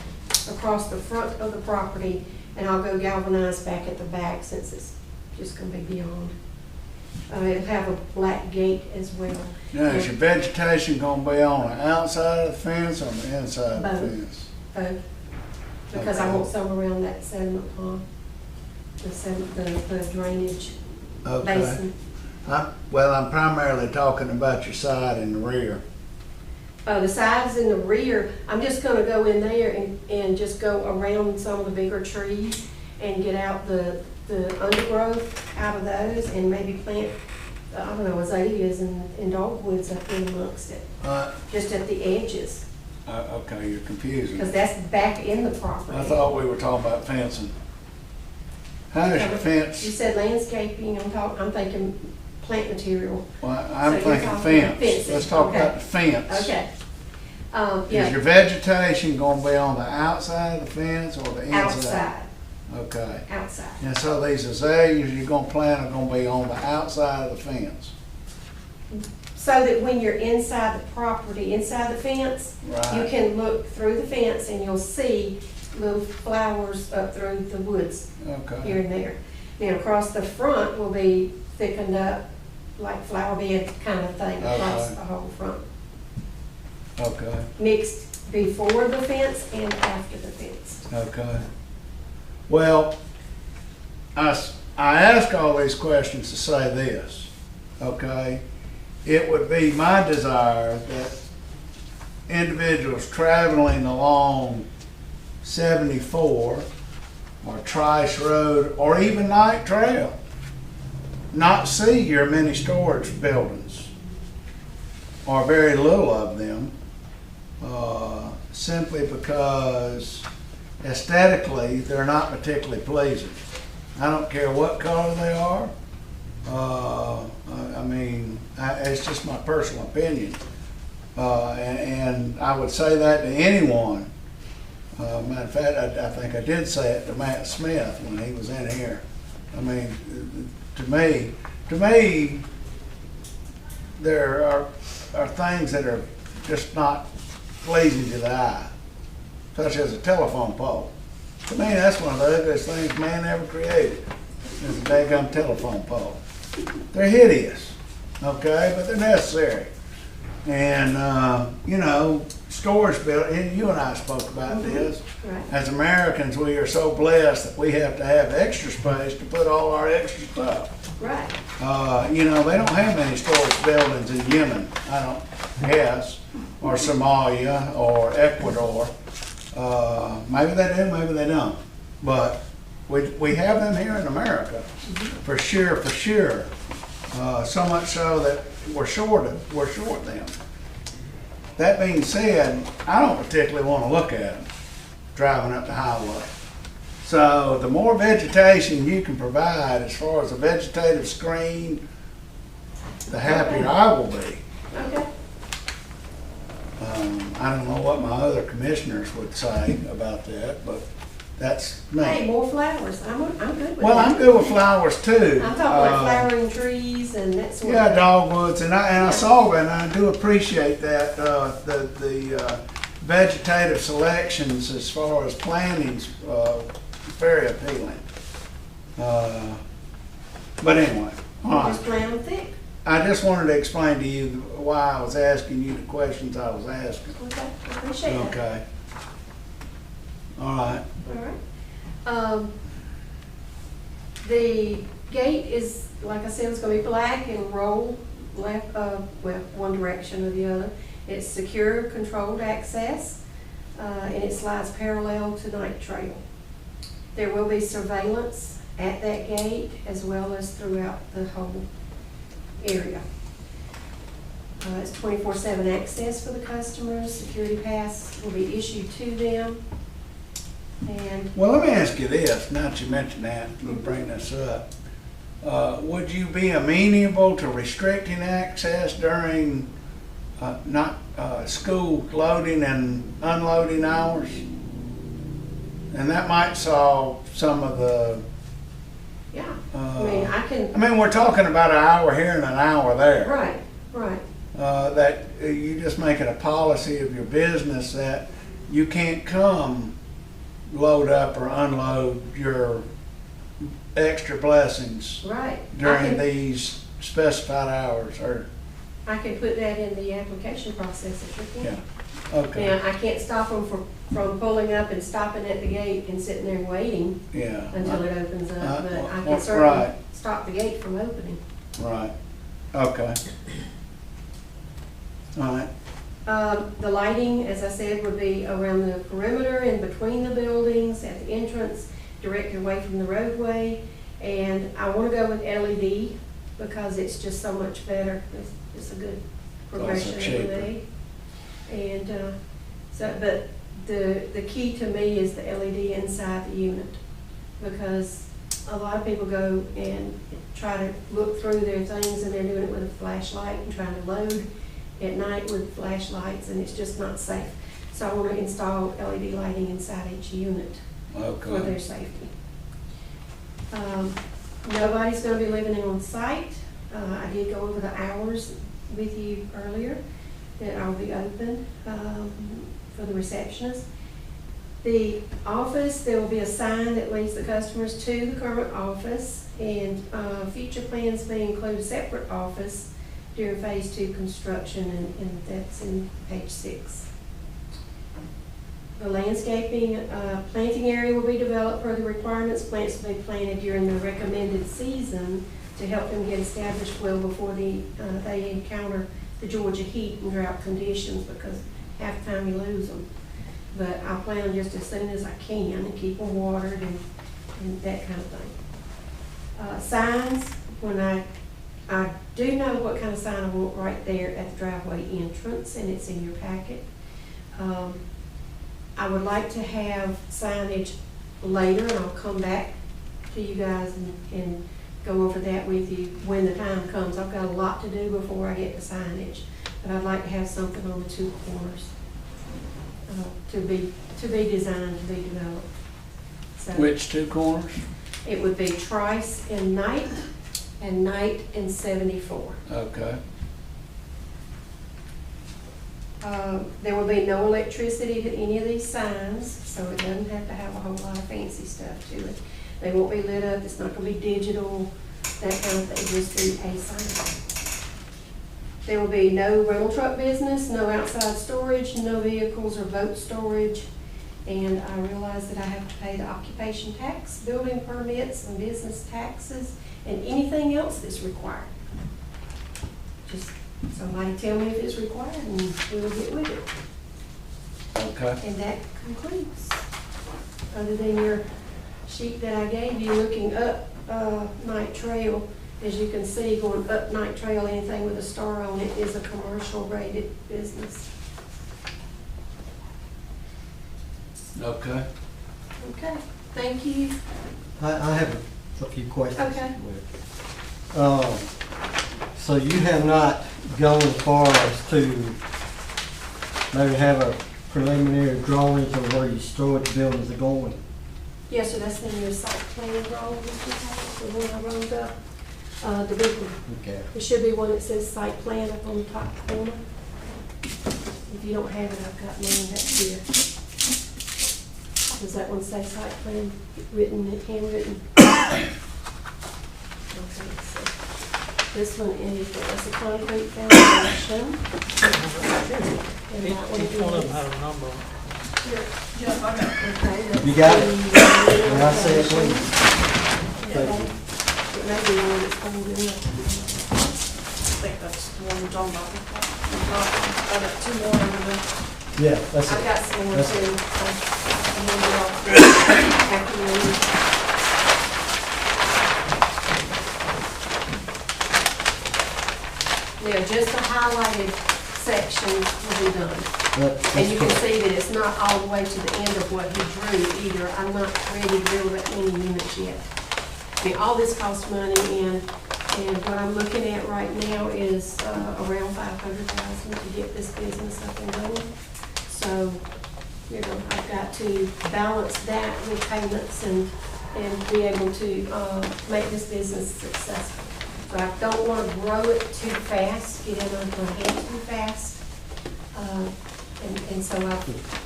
across the front of the property, and I'll go galvanized back at the back since it's just gonna be beyond. It'll have a black gate as well. Now, is your vegetation gonna be on the outside of the fence or the inside of the Both. fence? Both, because I want some around that sediment pond, the drainage Okay. basin. Well, I'm primarily talking about your side and the rear. The sides and the rear, I'm just gonna go in there and just go around some of the bigger trees and get out the undergrowth out of those and maybe plant, I don't know, azaleas and dogwoods up in amongst it, just at the edges, Okay, you're confusing. because that's back in the property. I thought we were talking about fencing. How is your You fence? said landscaping, I'm thinking plant material. Well, I'm So you're thinking talking fence. fencing, Let's talk okay. about the fence. Okay. Is Yeah, your vegetation gonna be on the outside of the fence or the inside? outside, Okay. outside. And so these azaleas you're gonna plant are gonna be on the outside of the fence? So that when you're inside the property, inside the fence, you Right. can look through the fence and you'll see little flowers up through the woods here Okay. and there. Now, across the front will be thickened up, like flower bed kind of thing across Okay. the whole front. Okay. Mixed before the fence and after the fence. Okay. Well, I ask all these questions to say this, okay? It would be my desire that individuals traveling along 74 or Trice Road or even Night Trail not see your mini storage buildings or very little of them, simply because aesthetically they're not particularly pleasing. I don't care what color they are. I mean, it's just my personal opinion. And I would say that to anyone. Matter of fact, I think I did say it to Matt Smith when he was in here. I mean, to me, there are things that are just not pleasing to the eye, such as a telephone pole. To me, that's one of the ugliest things man ever created, is a daggum telephone pole. They're hideous, okay, but they're necessary. And, you know, storage building, you and I spoke about this. Right. As Americans, we are so blessed that we have to have extra space to put all our extra stuff. Right. You know, they don't have many storage buildings in Yemen, I don't guess, or Somalia, or Ecuador. Maybe they do, maybe they don't. But we have them here in America, for sure, for sure. So much so that we're short them. That being said, I don't particularly want to look at them driving up the highway. So the more vegetation you can provide as far as a vegetative screen, the happier I will be. Okay. I don't know what my other commissioners would say about that, but that's Hey, me. more flowers. I'm good with that. Well, I'm good with flowers too. I'm talking like flowering trees and that sort of Yeah, thing. dogwoods, and I saw that, and I do appreciate that, the vegetative selections as far as plantings, very appealing. But anyway, all right. Just plant them thick. I just wanted to explain to you why I was asking you the questions I was asking. Okay, I appreciate that. Okay. All right. All right. The gate is, like I said, it's gonna be black and roll left, well, one direction or the other. It's secure, controlled access, and it slides parallel to Night Trail. There will be surveillance at that gate as well as throughout the whole area. It's 24/7 access for the customers. Security pass will be issued to them. And Well, let me ask you this, now that you mentioned that, you bring this up. Would you be amenable to restricting access during, school loading and unloading hours? And that might solve some of the, yeah, I mean, I mean, we're talking about an hour here and an hour there. right, right. That you just make it a policy of your business that you can't come load up or unload your extra blessings Right. during these specified hours, or, I can put that in the application process if you yeah, can. okay, Now, I can't stop them from pulling up and stopping at the gate and sitting there and waiting yeah. until it opens up, but I Right. can certainly stop the gate from opening. Right, okay. All right, The lighting, as I said, would be around the perimeter and between the buildings, at the entrance, directed away from the roadway. And I want to go with LED because it's just so much better. It's a good progression of cheaper. LED. And but the key to me is the LED inside the unit, because a lot of people go and try to look through their things, and they're doing it with a flashlight and trying to load at night with flashlights, and it's just not safe. So I want to install LED lighting inside each unit for Okay. their safety. Nobody's going to be living on site. I did go over the hours with you earlier, that I'll be open for the receptionist. The office, there will be a sign that leads the customers to the current office, and future plans may include a separate office during phase 2 construction, and that's in page 6. The landscaping, planting area will be developed per the requirements. Plants will be planted during the recommended season to help them get established well before they encounter the Georgia heat and drought conditions, because half the time you lose them. But I plan just as soon as I can and keep them watered and that kind of thing. Signs, when I do know what kind of sign I want right there at the driveway entrance, and it's in your packet. I would like to have signage later, and I'll come back to you guys and go over that with you when the time comes. I've got a lot to do before I get to signage, but I'd like to have something on the 2 corners to be designed, to be developed. So Which 2 corners? it would be Trice and Knight, and Knight and 74. Okay. There will be no electricity to any of these signs, so it doesn't have to have a whole lot of fancy stuff to it. They won't be lit up, it's not gonna be digital, that kind of thing, just be a sign. There will be no rental truck business, no outside storage, no vehicles or boat storage, and I realize that I have to pay the occupation tax, building permits, and business taxes, and anything else that's required. Just somebody tell me if it's required, and we'll get with it. Okay. And that concludes. Other than your sheet that I gave you, looking up Night Trail, as you can see, going up Night Trail, anything with a star on it is a commercial rated business. Okay. Okay, thank you. I have a few questions. Okay. So you have not gone as far as to maybe have a preliminary drawings of where your storage buildings are going? Yes, sir, that's in your site plan drawing, Mr. Taylor, the one I wrote up, the big one. Okay. There should be one that says site plan up on the top corner. If you don't have it, I've got mine back here. Does that one say site plan written, handwritten? Okay, so this one is, that's a concrete foundation. And Each that one one of them is- had a number on it. Here, Jeff, I got it. Okay, that's You got it? the Can I see it, foundation. please? Thank you. It may be one that's holding up. I think that's the one we're talking about. I got 2 more under there. Yeah, that's I've it. got some more That's- too. I'll hand it off after you leave. Yeah, just the highlighted sections will be done. That's And you can correct. see that it's not all the way to the end of what he drew either. I'm not ready to build that many units yet. I mean, all this costs money, and what I'm looking at right now is around $500,000 to get this business up and going. So, you know, I've got to balance that with payments and be able to make this business successful. So I don't want to grow it too fast, get in on my head too fast. And so I've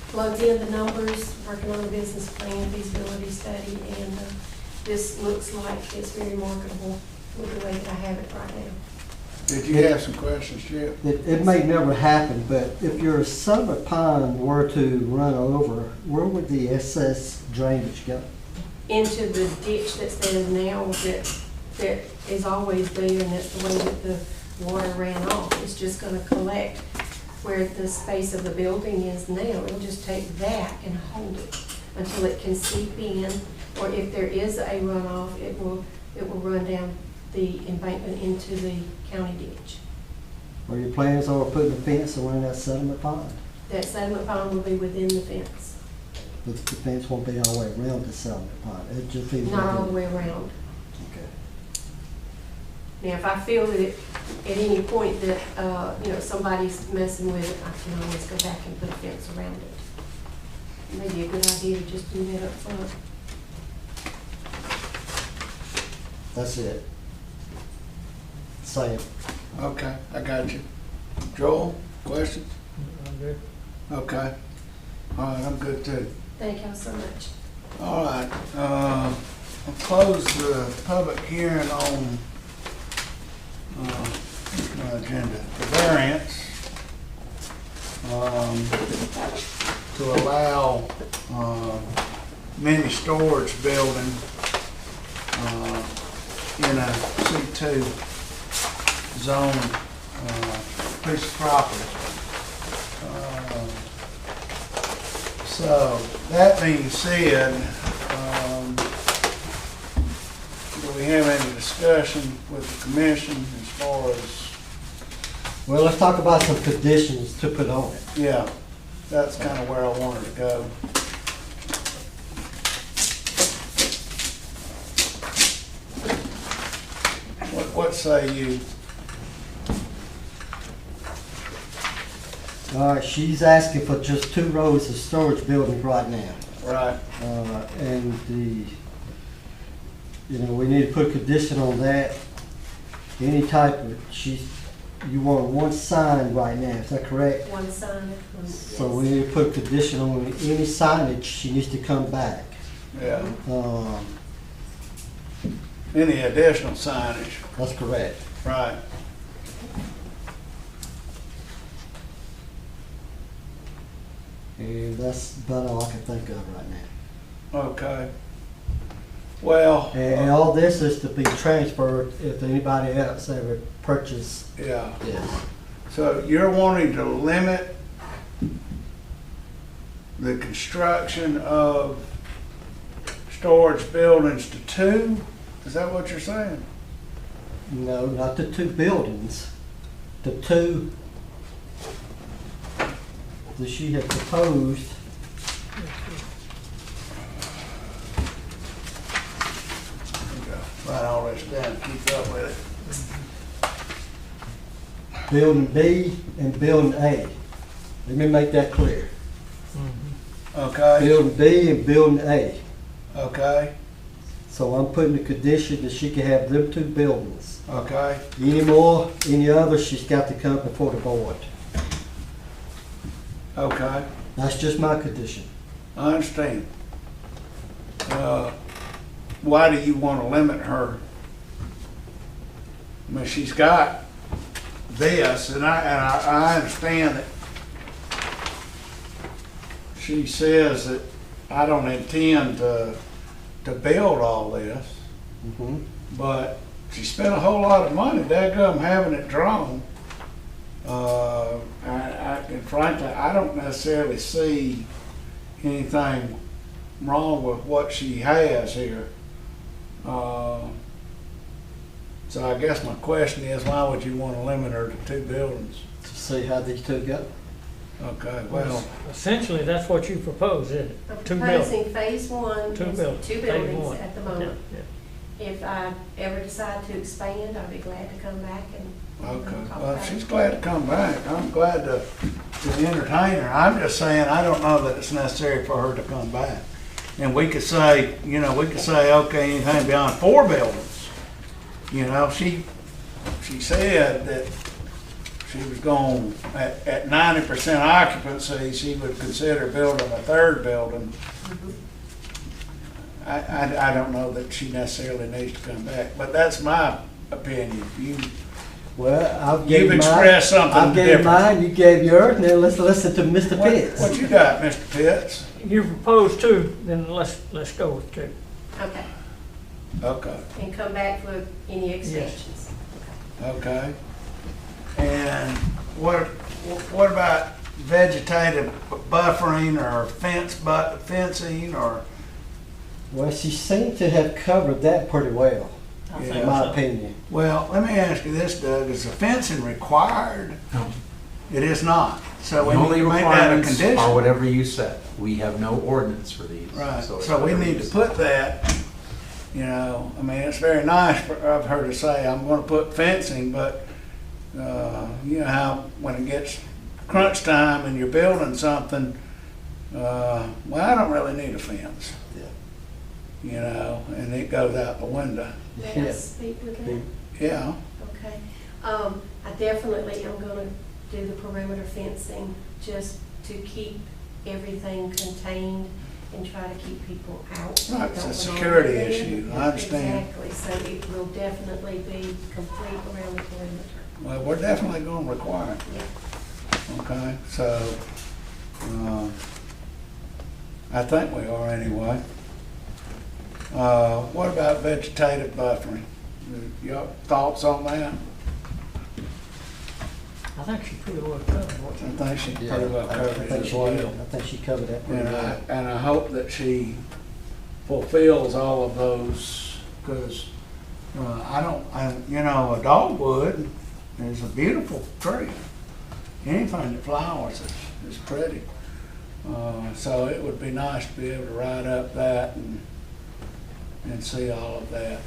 plugged in the numbers, working on a business plan, feasibility study, and this looks like it's very marketable with the way that I have it right now. Did you have some questions, Jeff? It may never happen, but if your summer pond were to run over, where would the excess drainage go? Into the ditch that's there now that is always there, and that's the way that the water ran off. It's just gonna collect where the space of the building is now. It'll just take that and hold it until it can seep in, or if there is a runoff, it will run down the embankment into the county ditch. Or your plans are putting a fence around that sediment pond? That sediment pond will be within the fence, But the fence won't be all the way around the sediment pond, it just be. not all the way around. Okay. Now, if I feel that at any point that, somebody's messing with it, I can always go back and put a fence around it. Maybe a good idea to just do that up front. That's it. Sam. Okay, I got you. Joel, questions? I'm good. Okay. All right, I'm good too. Thank y'all so much. All right, I'll close the public hearing on, my agenda, the variance, to allow, mini storage building, in a C2 zone, piece of property. So, that being said, do we have any discussion with the commission as far as, Well, let's talk about some conditions to put on it. yeah, that's kind of where I wanted to go. What say you? All right, she's asking for just 2 rows of storage buildings right now. Right, And we need to put a condition on that. Any type of, you want 1 sign right now, is that correct? One sign. So we need to put a condition on any signage, she needs to come back. yeah. Um, Any additional signage? That's correct. Right. And that's about all I can think of right now. Okay. Well, And all this is to be transferred if anybody else ever purchase yeah. this. So you're wanting to limit the construction of storage buildings to 2? Is that what you're saying? No, not the 2 buildings. The 2 that she had proposed. Write all this down, keep up with it. Building B and Building A. Let me make that clear. Okay, Building B and Building A. okay, So I'm putting the condition that she can have them 2 buildings. okay, Any other, she's got to come before the board. okay. That's just my condition. I understand. Why do you want to limit her? I mean, she's got this, and I understand that she says that I don't intend to build all this, Mhm. but she spent a whole lot of money, dadgum, having it drawn. And frankly, I don't necessarily see anything wrong with what she has here. So I guess my question is, why would you want to limit her to 2 buildings? To see how these 2 go. Okay, well, Essentially, that's what you propose, isn't it? I'm 2 buildings. proposing phase 1, Two is buildings. 2 Phase buildings one. at the Yeah, moment. yeah. If I ever decide to expand, I'll be glad to come back and. okay, talk well, about if she's it. glad to come back, I'm glad to entertain her. I'm just saying, I don't know that it's necessary for her to come back. And we could say, okay, anything beyond 4 buildings. She said that she was going, at 90% occupancy, she would consider building a 3rd building. I don't know that she necessarily needs to come back, but that's my opinion. Well, You've expressed something I gave different. mine, you gave yours, now let's listen to Mr. Pitts. What you got, Mr. Pitts? You propose 2, then let's go with 2. Okay, Okay, and come back for any extensions. okay. And what about vegetative buffering or fencing or? Well, she seemed to have covered that pretty well, I Yeah. think in my so. opinion. Well, let me ask you this, Doug, is the fencing required? No. It is not. So The we need only to make that a requirements are condition. whatever you set. We have no ordinance for these. Right, it's so we whatever need you to set. put that You know, I mean, it's very nice of her to say, I'm gonna put fencing, but, you know how, when it gets crunch time and you're building something, well, I don't really need a fence. Yeah. You know, and it goes out the window. May I speak with that? Yeah, Okay. I definitely am gonna do the perimeter fencing just to keep everything contained and try to keep people out. Right, it's a Don't belong security there. issue, I understand. Exactly, so it will definitely be complete around the perimeter. well, we're definitely gonna require it. Yeah. Okay, so, I think we are anyway. What about vegetative buffering? Your thoughts on that? I think she pretty well covered what I you. think she Yeah, pretty well I covered it think as she well. did. I think she covered that pretty well. And I hope that she fulfills all of those, because you know, a dogwood is a beautiful tree. Anything that flowers is pretty. So it would be nice to be able to ride up that and see all of that.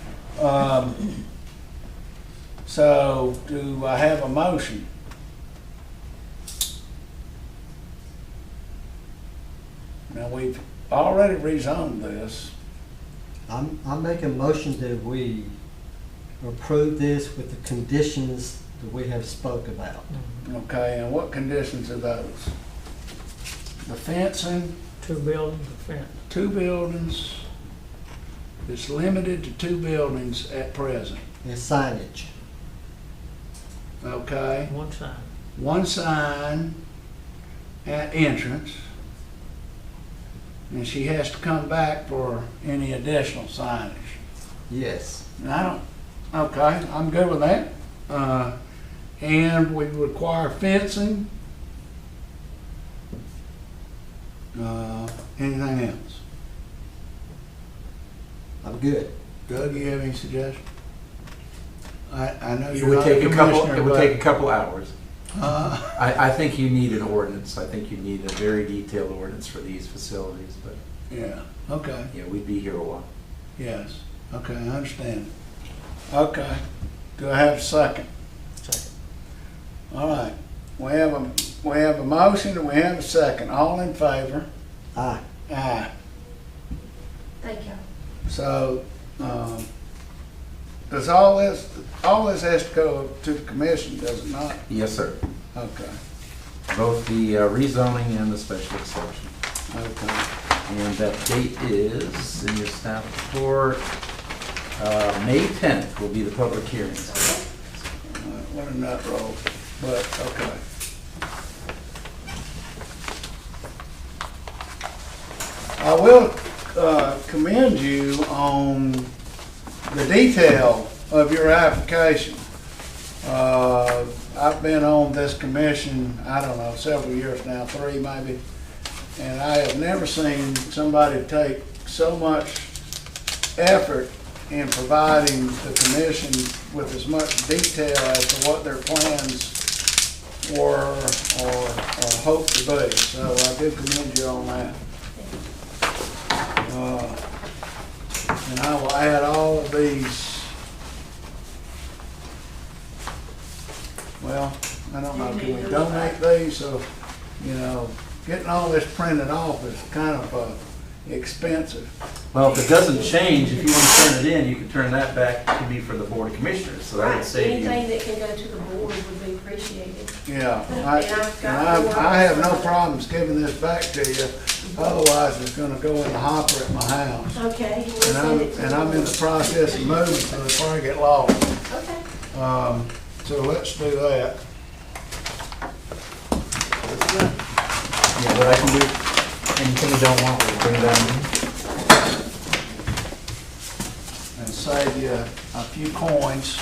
So do I have a motion? Now, we've already rezoned this. I'm making a motion that we approve this with the conditions that we have spoke about. Okay, and what conditions are those? The fencing, 2 buildings, a fence. 2 buildings. It's limited to 2 buildings at present, And signage. okay? 1 sign. 1 sign at entrance. And she has to come back for any additional signage. Yes. And okay, I'm good with that. And we require fencing. Anything else? I'm good. Doug, you have any suggestions? I know It you're would not a take a couple, commissioner, it would take a couple hours. but, I think you need an ordinance. I think you need a very detailed ordinance for these facilities, but, yeah, okay, yeah, we'd be here a while. yes, okay, I understand. Okay, do I have a second? Second. All right, we have a motion and we have a second. All in favor? Aye. Aye. Thank you. So, does all this has to go to the commission, does it not? Yes, sir. Okay, Both the rezoning and the special exception. okay. And that date is, in your staff report, May 10th will be the public hearings. All right, what a nut roll, but, okay. I will commend you on the detail of your application. I've been on this commission, I don't know, several years now, 3 maybe, and I have never seen somebody take so much effort in providing the commission with as much detail as to what their plans were or hope to be. So I do commend you on that. And I will add all of these. Well, I don't know, can we donate these? So, you know, getting all this printed off is kind of expensive. Well, if it doesn't change, if you want to turn it in, you can turn that back to be for the Board of Commissioners, so that would Right, save you. anything that can go to the board would be appreciated. Yeah, And I've got more. I have no problems giving this back to you, otherwise it's gonna go in the hopper at my house. Okay. we'll And send it to I'm in the process of moving, so it's probably get lost. Okay. So let's do that. Yeah, but I can do anything you don't want, we'll bring down. And save you a few coins.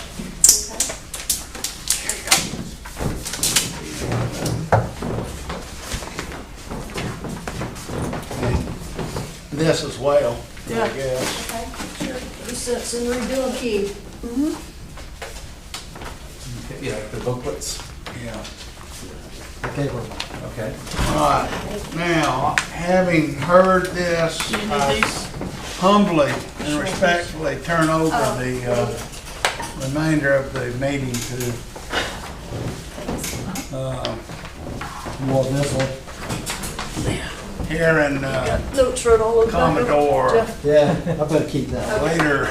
And this as well, I Yeah. guess. Okay, sure. He sits and redoing key. Yeah, the booklets. Yeah. Okay, well, Okay. All right, now, having heard this, Do you need I these? humbly and respectfully turn over the remainder of the meeting to you want this one? Hearing Notes wrote all over. the back of it. Commodore Jeff? Yeah, I better keep that. later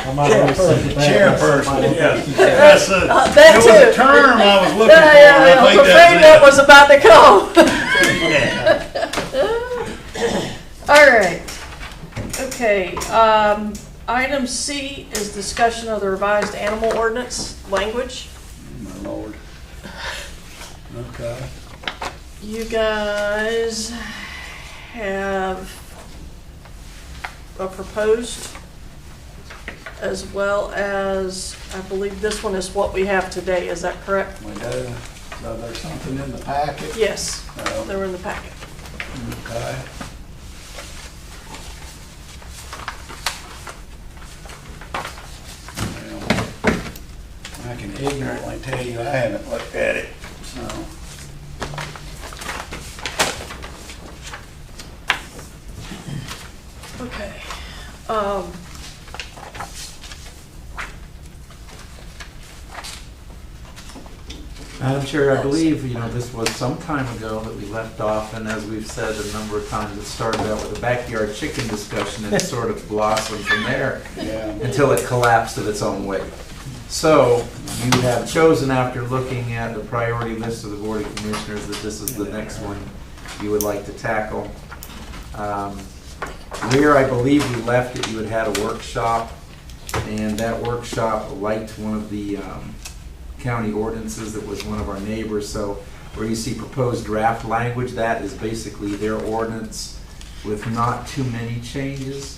I might already send it back. chairperson. Yes. That's that it was a too. term I was looking for. Yeah, and I I was think afraid that that's was about to come. it. All right. Okay, item C is discussion of the revised animal ordinance language. My lord. Okay. You guys have a proposed, as well as, I believe this one is what we have today, is that correct? We do. So there's something in the packet. Yes, Oh, they were in the packet. okay. Well, I can ignorantly tell you I haven't looked at it, so. Okay. Madam Chair, I believe, this was some time ago that we left off, and as we've said a number of times, it started out with a backyard chicken discussion and it sort of blossomed from there Yeah. until it collapsed of its own weight. So, you have chosen, after looking at the priority list of the Board of Commissioners, that this is the next one you would like to tackle. Where I believe we left it, you had had a workshop, and that workshop liked one of the county ordinances that was one of our neighbors. So where you see proposed draft language, that is basically their ordinance with not too many changes.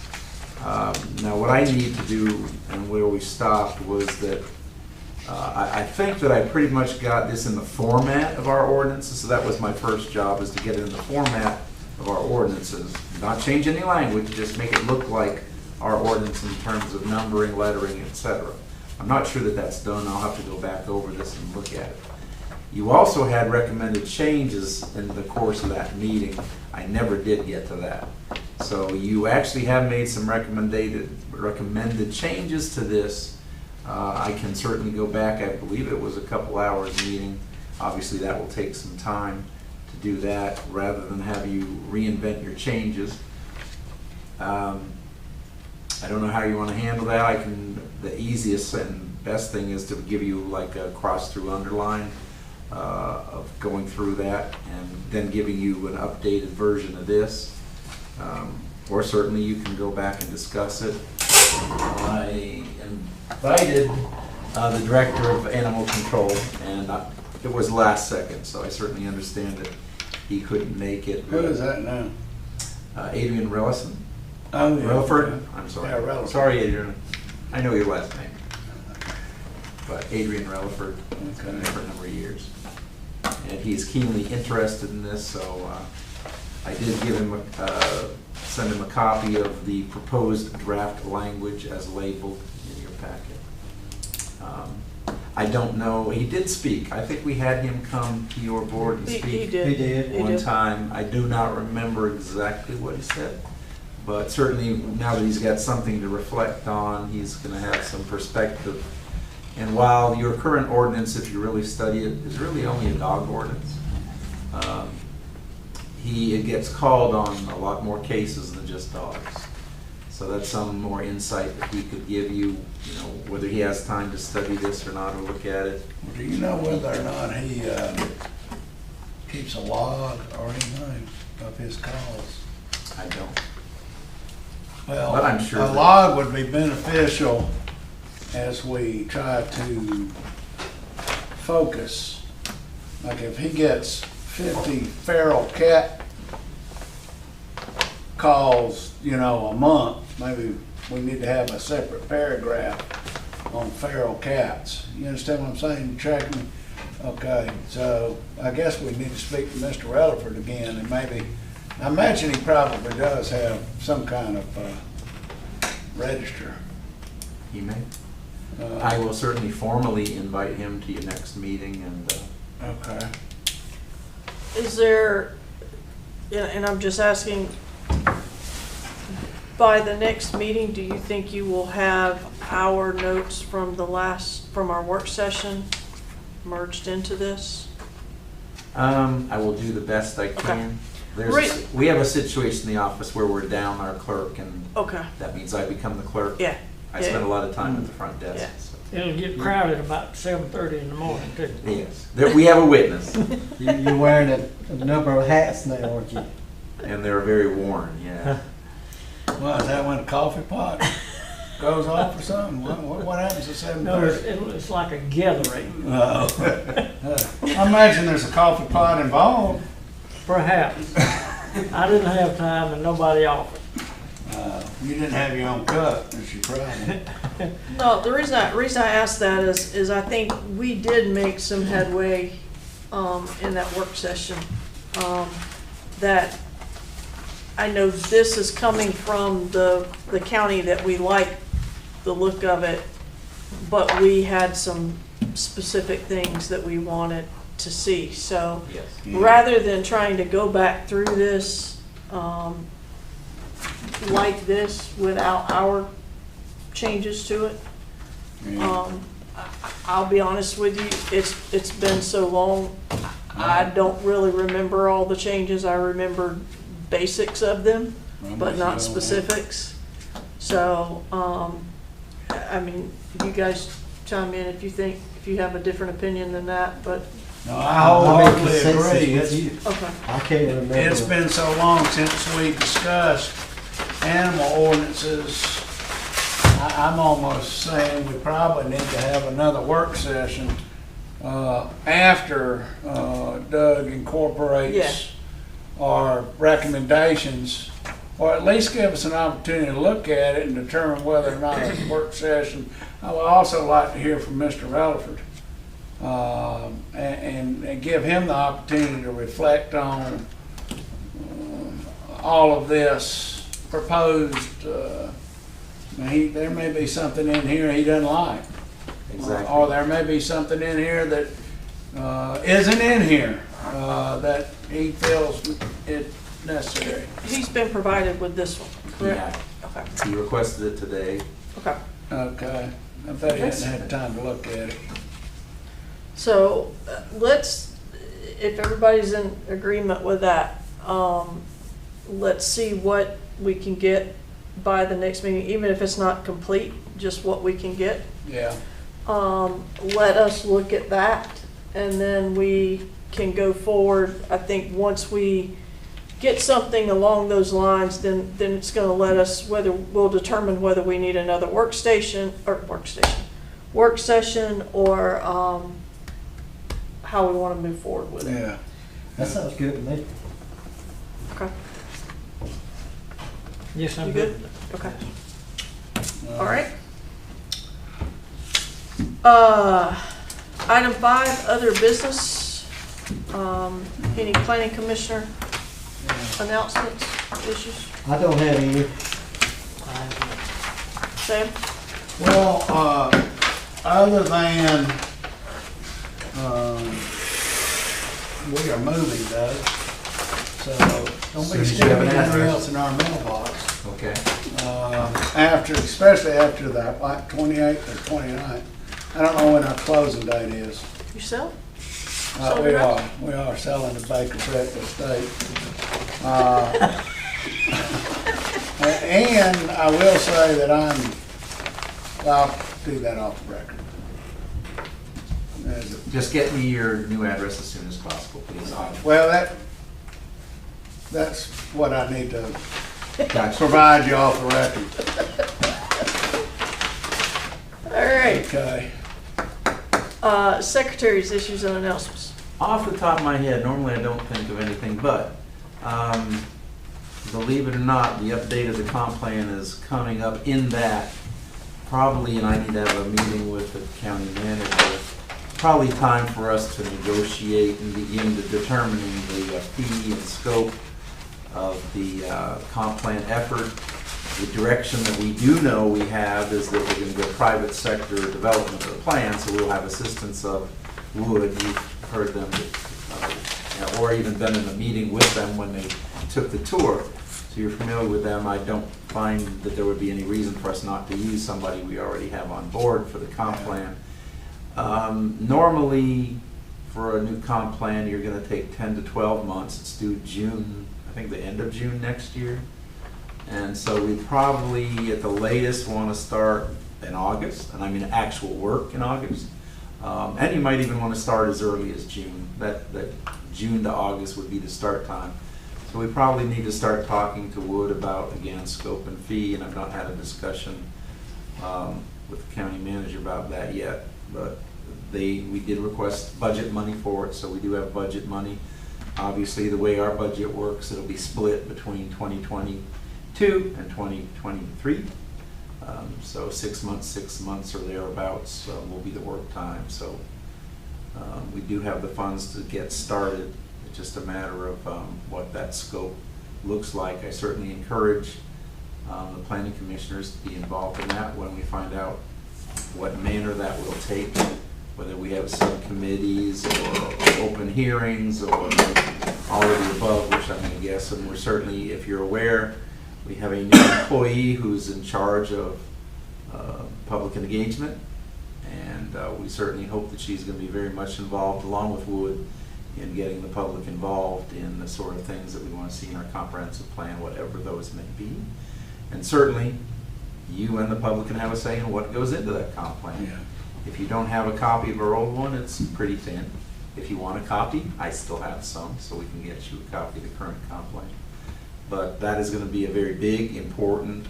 Now what I need to do, and where we stopped, was that I think that I pretty much got this in the format of our ordinances. So that was my first job, is to get it in the format of our ordinances. Not change any language, just make it look like our ordinance in terms of numbering, lettering, etc. I'm not sure that that's done. I'll have to go back over this and look at it. You also had recommended changes in the course of that meeting. I never did get to that. So you actually have made some recommended changes to this. I can certainly go back. I believe it was a couple hours meeting. Obviously that will take some time to do that rather than have you reinvent your changes. I don't know how you want to handle that. The easiest and best thing is to give you like a cross through underline of going through that and then giving you an updated version of this. Or certainly you can go back and discuss it. I invited the Director of Animal Control, and it was last second, so I certainly understand that he couldn't make it. Who is that now? Adrian Relison. Oh, yeah. Relaford? I'm sorry. Yeah, Relaford. Sorry, Adrian. I know your last name. But Adrian Relaford, it's been there for a number of years. And he's keenly interested in this, so I did give him send him a copy of the proposed draft language as labeled in your packet. I don't know, he did speak. I think we had him come to your board and speak. He did. He did. He One did. time. I do not remember exactly what he said, but certainly now that he's got something to reflect on, he's going to have some perspective. And while your current ordinance, if you really study it, is really only a dog ordinance, it gets called on a lot more cases than just dogs. So that's some more insight that he could give you, whether he has time to study this or not, or look at it. Do you know whether or not he keeps a log or anything of his calls? I don't. Well, But I'm sure a that- log would be beneficial as we try to focus. Like if he gets 50 feral cat calls, a month, maybe we need to have a separate paragraph on feral cats. You understand what I'm saying? You track me? Okay, so I guess we need to speak to Mr. Rutherford again, and maybe, I imagine he probably does have some kind of register. He may. I will certainly formally invite him to your next meeting, and Okay. Is there, and I'm just asking, by the next meeting, do you think you will have our notes from our work session merged into this? I will do the best I can. Right. We have a situation in the office where we're down our clerk, and Okay, that means I become the clerk. yeah. I spend a lot of time at the front desk. Yeah. So. It'll get crowded about 7:30 in the morning too. Yes, we have a witness, You're wearing a number of hats now, aren't you? and they're very worn, yeah. Well, is that when the coffee pot goes off or something? What happens at 7:30? No, it's like a gathering, Oh. I imagine there's a coffee pot involved. perhaps. I didn't have time and nobody offered. You didn't have your own cup, that's your problem. No, the reason I asked that is I think we did make some headway, in that work session. That I know this is coming from the county that we like the look of it, but we had some specific things that we wanted to see. So Yes. rather than trying to go back through this, like this without our changes to it, I'll be honest with you, it's been so long, I don't really remember all the changes. I remember basics of them, but not specifics. So, I mean, you guys chime in if you have a different opinion than that, but, No, I I'm in wholeheartedly consensus agree. with you. okay. I can't remember. It's been so long since we discussed animal ordinances. I'm almost saying we probably need to have another work session after Doug incorporates our recommendations, or at least give us an opportunity to look at it and determine whether or not a work session. I would also like to hear from Mr. Rutherford and give him the opportunity to reflect on all of this proposed. There may be something in here he doesn't like. Exactly. Or there may be something in here that isn't in here that he feels it necessary. He's been provided with this one, correct? Okay, He requested it today. okay. Okay. I bet he hasn't had time to look at it. So if everybody's in agreement with that, let's see what we can get by the next meeting, even if it's not complete, just what we can get. Yeah. Let us look at that, and then we can go forward. I think once we get something along those lines, then it's gonna let us, we'll determine whether we need another work session, or how we wanna move forward with it. Yeah. That sounds good to me. Okay, Yes, I'm you good. good? Okay, all right. Item 5, other business. Any planning commissioner announcements, issues? I don't have any. Sam? Well, other than, we are moving though, so don't Soon be as you sticking have an anything address. else in our mailbox. Okay. Especially after that, like 28th or 29th. I don't know when our closing date is. You sell? We are selling the Baker's Wreck Estate. And I will say that I'll do that off the record. Just get me your new address as soon as possible, please. Well, that's what I need to Gotcha. provide you off the record. All right. Okay. Secretary's issues and announcements. Off the top of my head, normally I don't think of anything, but believe it or not, the update of the comp plan is coming up in that probably, and I need to have a meeting with the county manager, probably time for us to negotiate and begin to determining the fee and scope of the comp plan effort. The direction that we do know we have is that we're going to go private sector development of the plan, so we'll have assistance of Wood. You've heard them, or even been in a meeting with them when they took the tour. So you're familiar with them. I don't find that there would be any reason for us not to use somebody we already have on board for the comp plan. Normally, for a new comp plan, you're going to take 10 to 12 months. It's due June, I think the end of June next year. And so we probably, at the latest, want to start in August, and I mean actual work in August. And you might even want to start as early as June. That June to August would be the start time. So we probably need to start talking to Wood about, again, scope and fee, and I've not had a discussion with the county manager about that yet. But we did request budget money for it, so we do have budget money. Obviously, the way our budget works, it'll be split between 2022 and 2023. So 6 months or thereabouts will be the work time. So we do have the funds to get started. It's just a matter of what that scope looks like. I certainly encourage the planning commissioners to be involved in that when we find out what manner that will take, whether we have subcommittees or open hearings or all of the above, which I'm going to guess. And we're certainly, if you're aware, we have a new employee who's in charge of public engagement, and we certainly hope that she's going to be very much involved, along with Wood, in getting the public involved in the sort of things that we want to see in our comprehensive plan, whatever those may be. And certainly, you and the public can have a say in what goes into that comp plan. Yeah. If you don't have a copy of our old one, it's pretty thin. If you want a copy, I still have some, so we can get you a copy of the current comp plan. But that is going to be a very big, important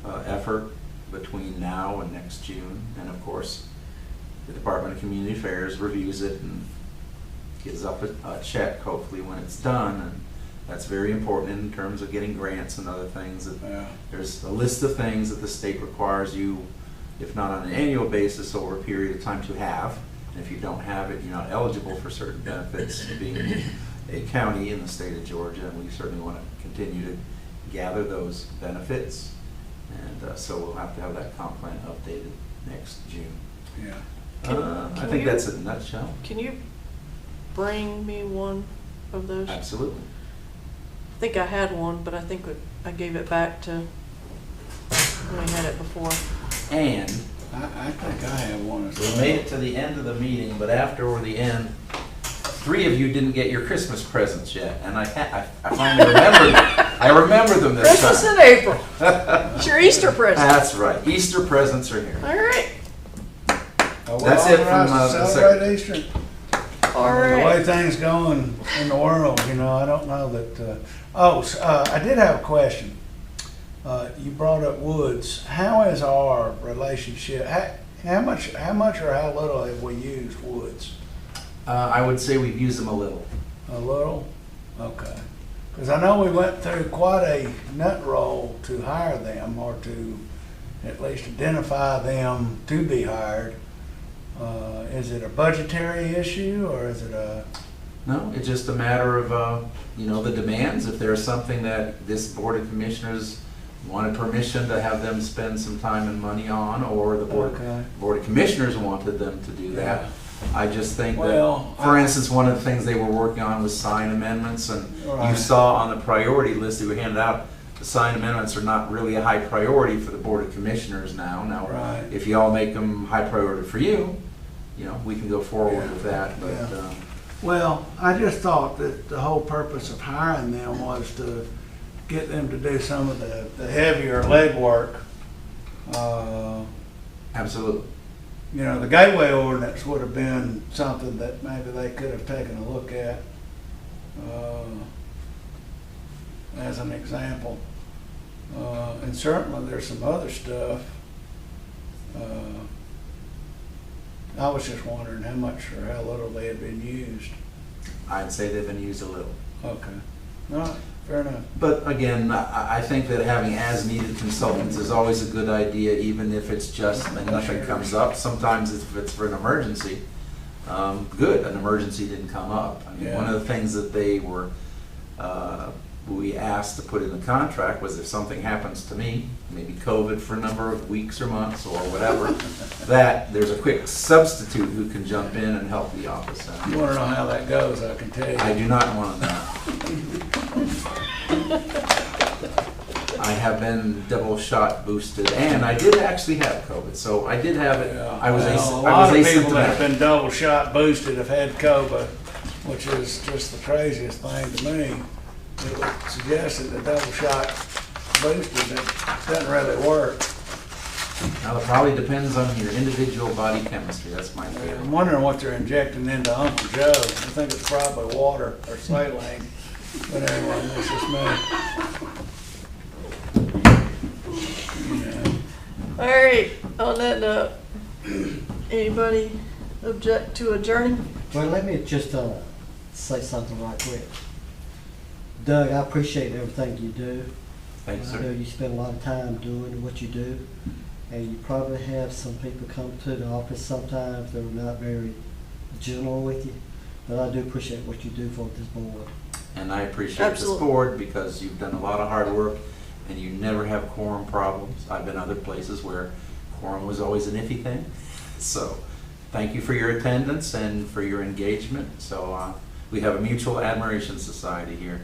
effort between now and next June. And of course, the Department of Community Affairs reviews it and gives up a check, hopefully, when it's done. And that's very important in terms of getting grants and other things. There's a list of things that the state requires you, if not on an annual basis, over a period of time to have. And if you don't have it, you're not eligible for certain benefits, being a county in the state of Georgia, and we certainly want to continue to gather those benefits. And so we'll have to have that comp plan updated next June. Yeah. I think that's it in a nutshell. Can you bring me one of those? Absolutely. I think I had one, but I think I gave it back to when we had it before. And I think I have one as we well. made it to the end of the meeting, but after the end, 3 of you didn't get your Christmas presents yet, and I finally remembered. I remember them this Christmas time. in April. It's your Easter present. That's right. Easter presents are here. All right. That's it from the Celebrate Easter. All The right. way things going in the world, I don't know that, I did have a question. You brought up Woods. How is our relationship, how much or how little have we used Woods? I would say we've used them a little. A little? Okay. Because I know we went through quite a nut roll to hire them, or to at least identify them to be hired. Is it a budgetary issue, or is it a... No, it's just a matter of, the demands. If there's something that this Board of Commissioners wanted permission to have them spend some time and money on, or the Board of Commissioners wanted them to do that. I just think that, for instance, one of the things they were working on was sign amendments, and you saw on the priority list that we handed out, the sign amendments are not really a high priority for the Board of Commissioners now. Now, if you all make them high priority for you, we can go forward with that. But Well, I just thought that the whole purpose of hiring them was to get them to do some of the heavier legwork. absolutely. The gateway ordinance would have been something that maybe they could have taken a look at as an example. And certainly there's some other stuff. I was just wondering how much or how little they had been used. I'd say they've been used a little. Okay. All right, fair enough. But again, I think that having as-needed consultants is always a good idea, even if it's just and nothing comes up. Sometimes if it's for an emergency, good, an emergency didn't come up. I mean, one of the things that they were we asked to put in the contract was if something happens to me, maybe COVID for a number of weeks or months or whatever, that there's a quick substitute who can jump in and help the office out. You wanna know how that goes, I can tell you. I do not want to know. I have been double shot boosted, and I did actually have COVID, so I did have it. Yeah. I was Well, a lot of people that have asymptomatic. been double shot boosted have had COVID, which is just the craziest thing to me. It would suggest that the double shot boosted, it doesn't really work. Now, it probably depends on your individual body chemistry, that's my I'm feeling. wondering what they're injecting into Uncle Joe. I think it's probably water or saline, but anyway, that's just me. All right, on that note, anybody object to adjourning? Well, let me just say something right quick. Doug, I appreciate everything you do. Thank you, I know sir. you spend a lot of time doing what you do, and you probably have some people come to the office sometimes that are not very gentle with you, but I do appreciate what you do for this board. And I appreciate this Absolutely. board because you've done a lot of hard work and you never have quorum problems. I've been other places where quorum was always an iffy thing. So thank you for your attendance and for your engagement. So we have a mutual admiration society here.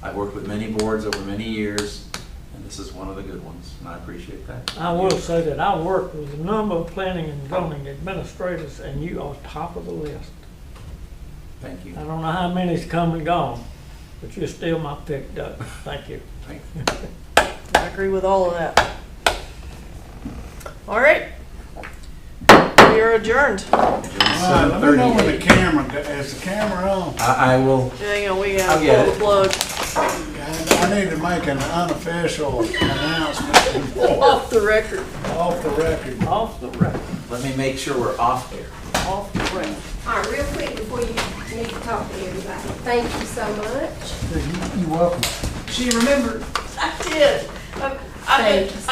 I've worked with many boards over many years, and this is one of the good ones, and I appreciate that. I will say that I worked with a number of planning and zoning administrators, and you are top of the list. Thank you. I don't know how many's come and gone, but you're still my pick, Doug. Thank you. Thank you. I agree with all of that. All right, we are adjourned. All right, let me know when the 7:38. camera, is the camera on? I will, Hang on, we I'll gotta get pull the plug I need to make an unofficial announcement off the record, off the record. Off the record. let me make sure we're off air. off the record. All right, real quick before you need to talk to everybody. Thank you so much. You're welcome. She remembered. I did. Thank you so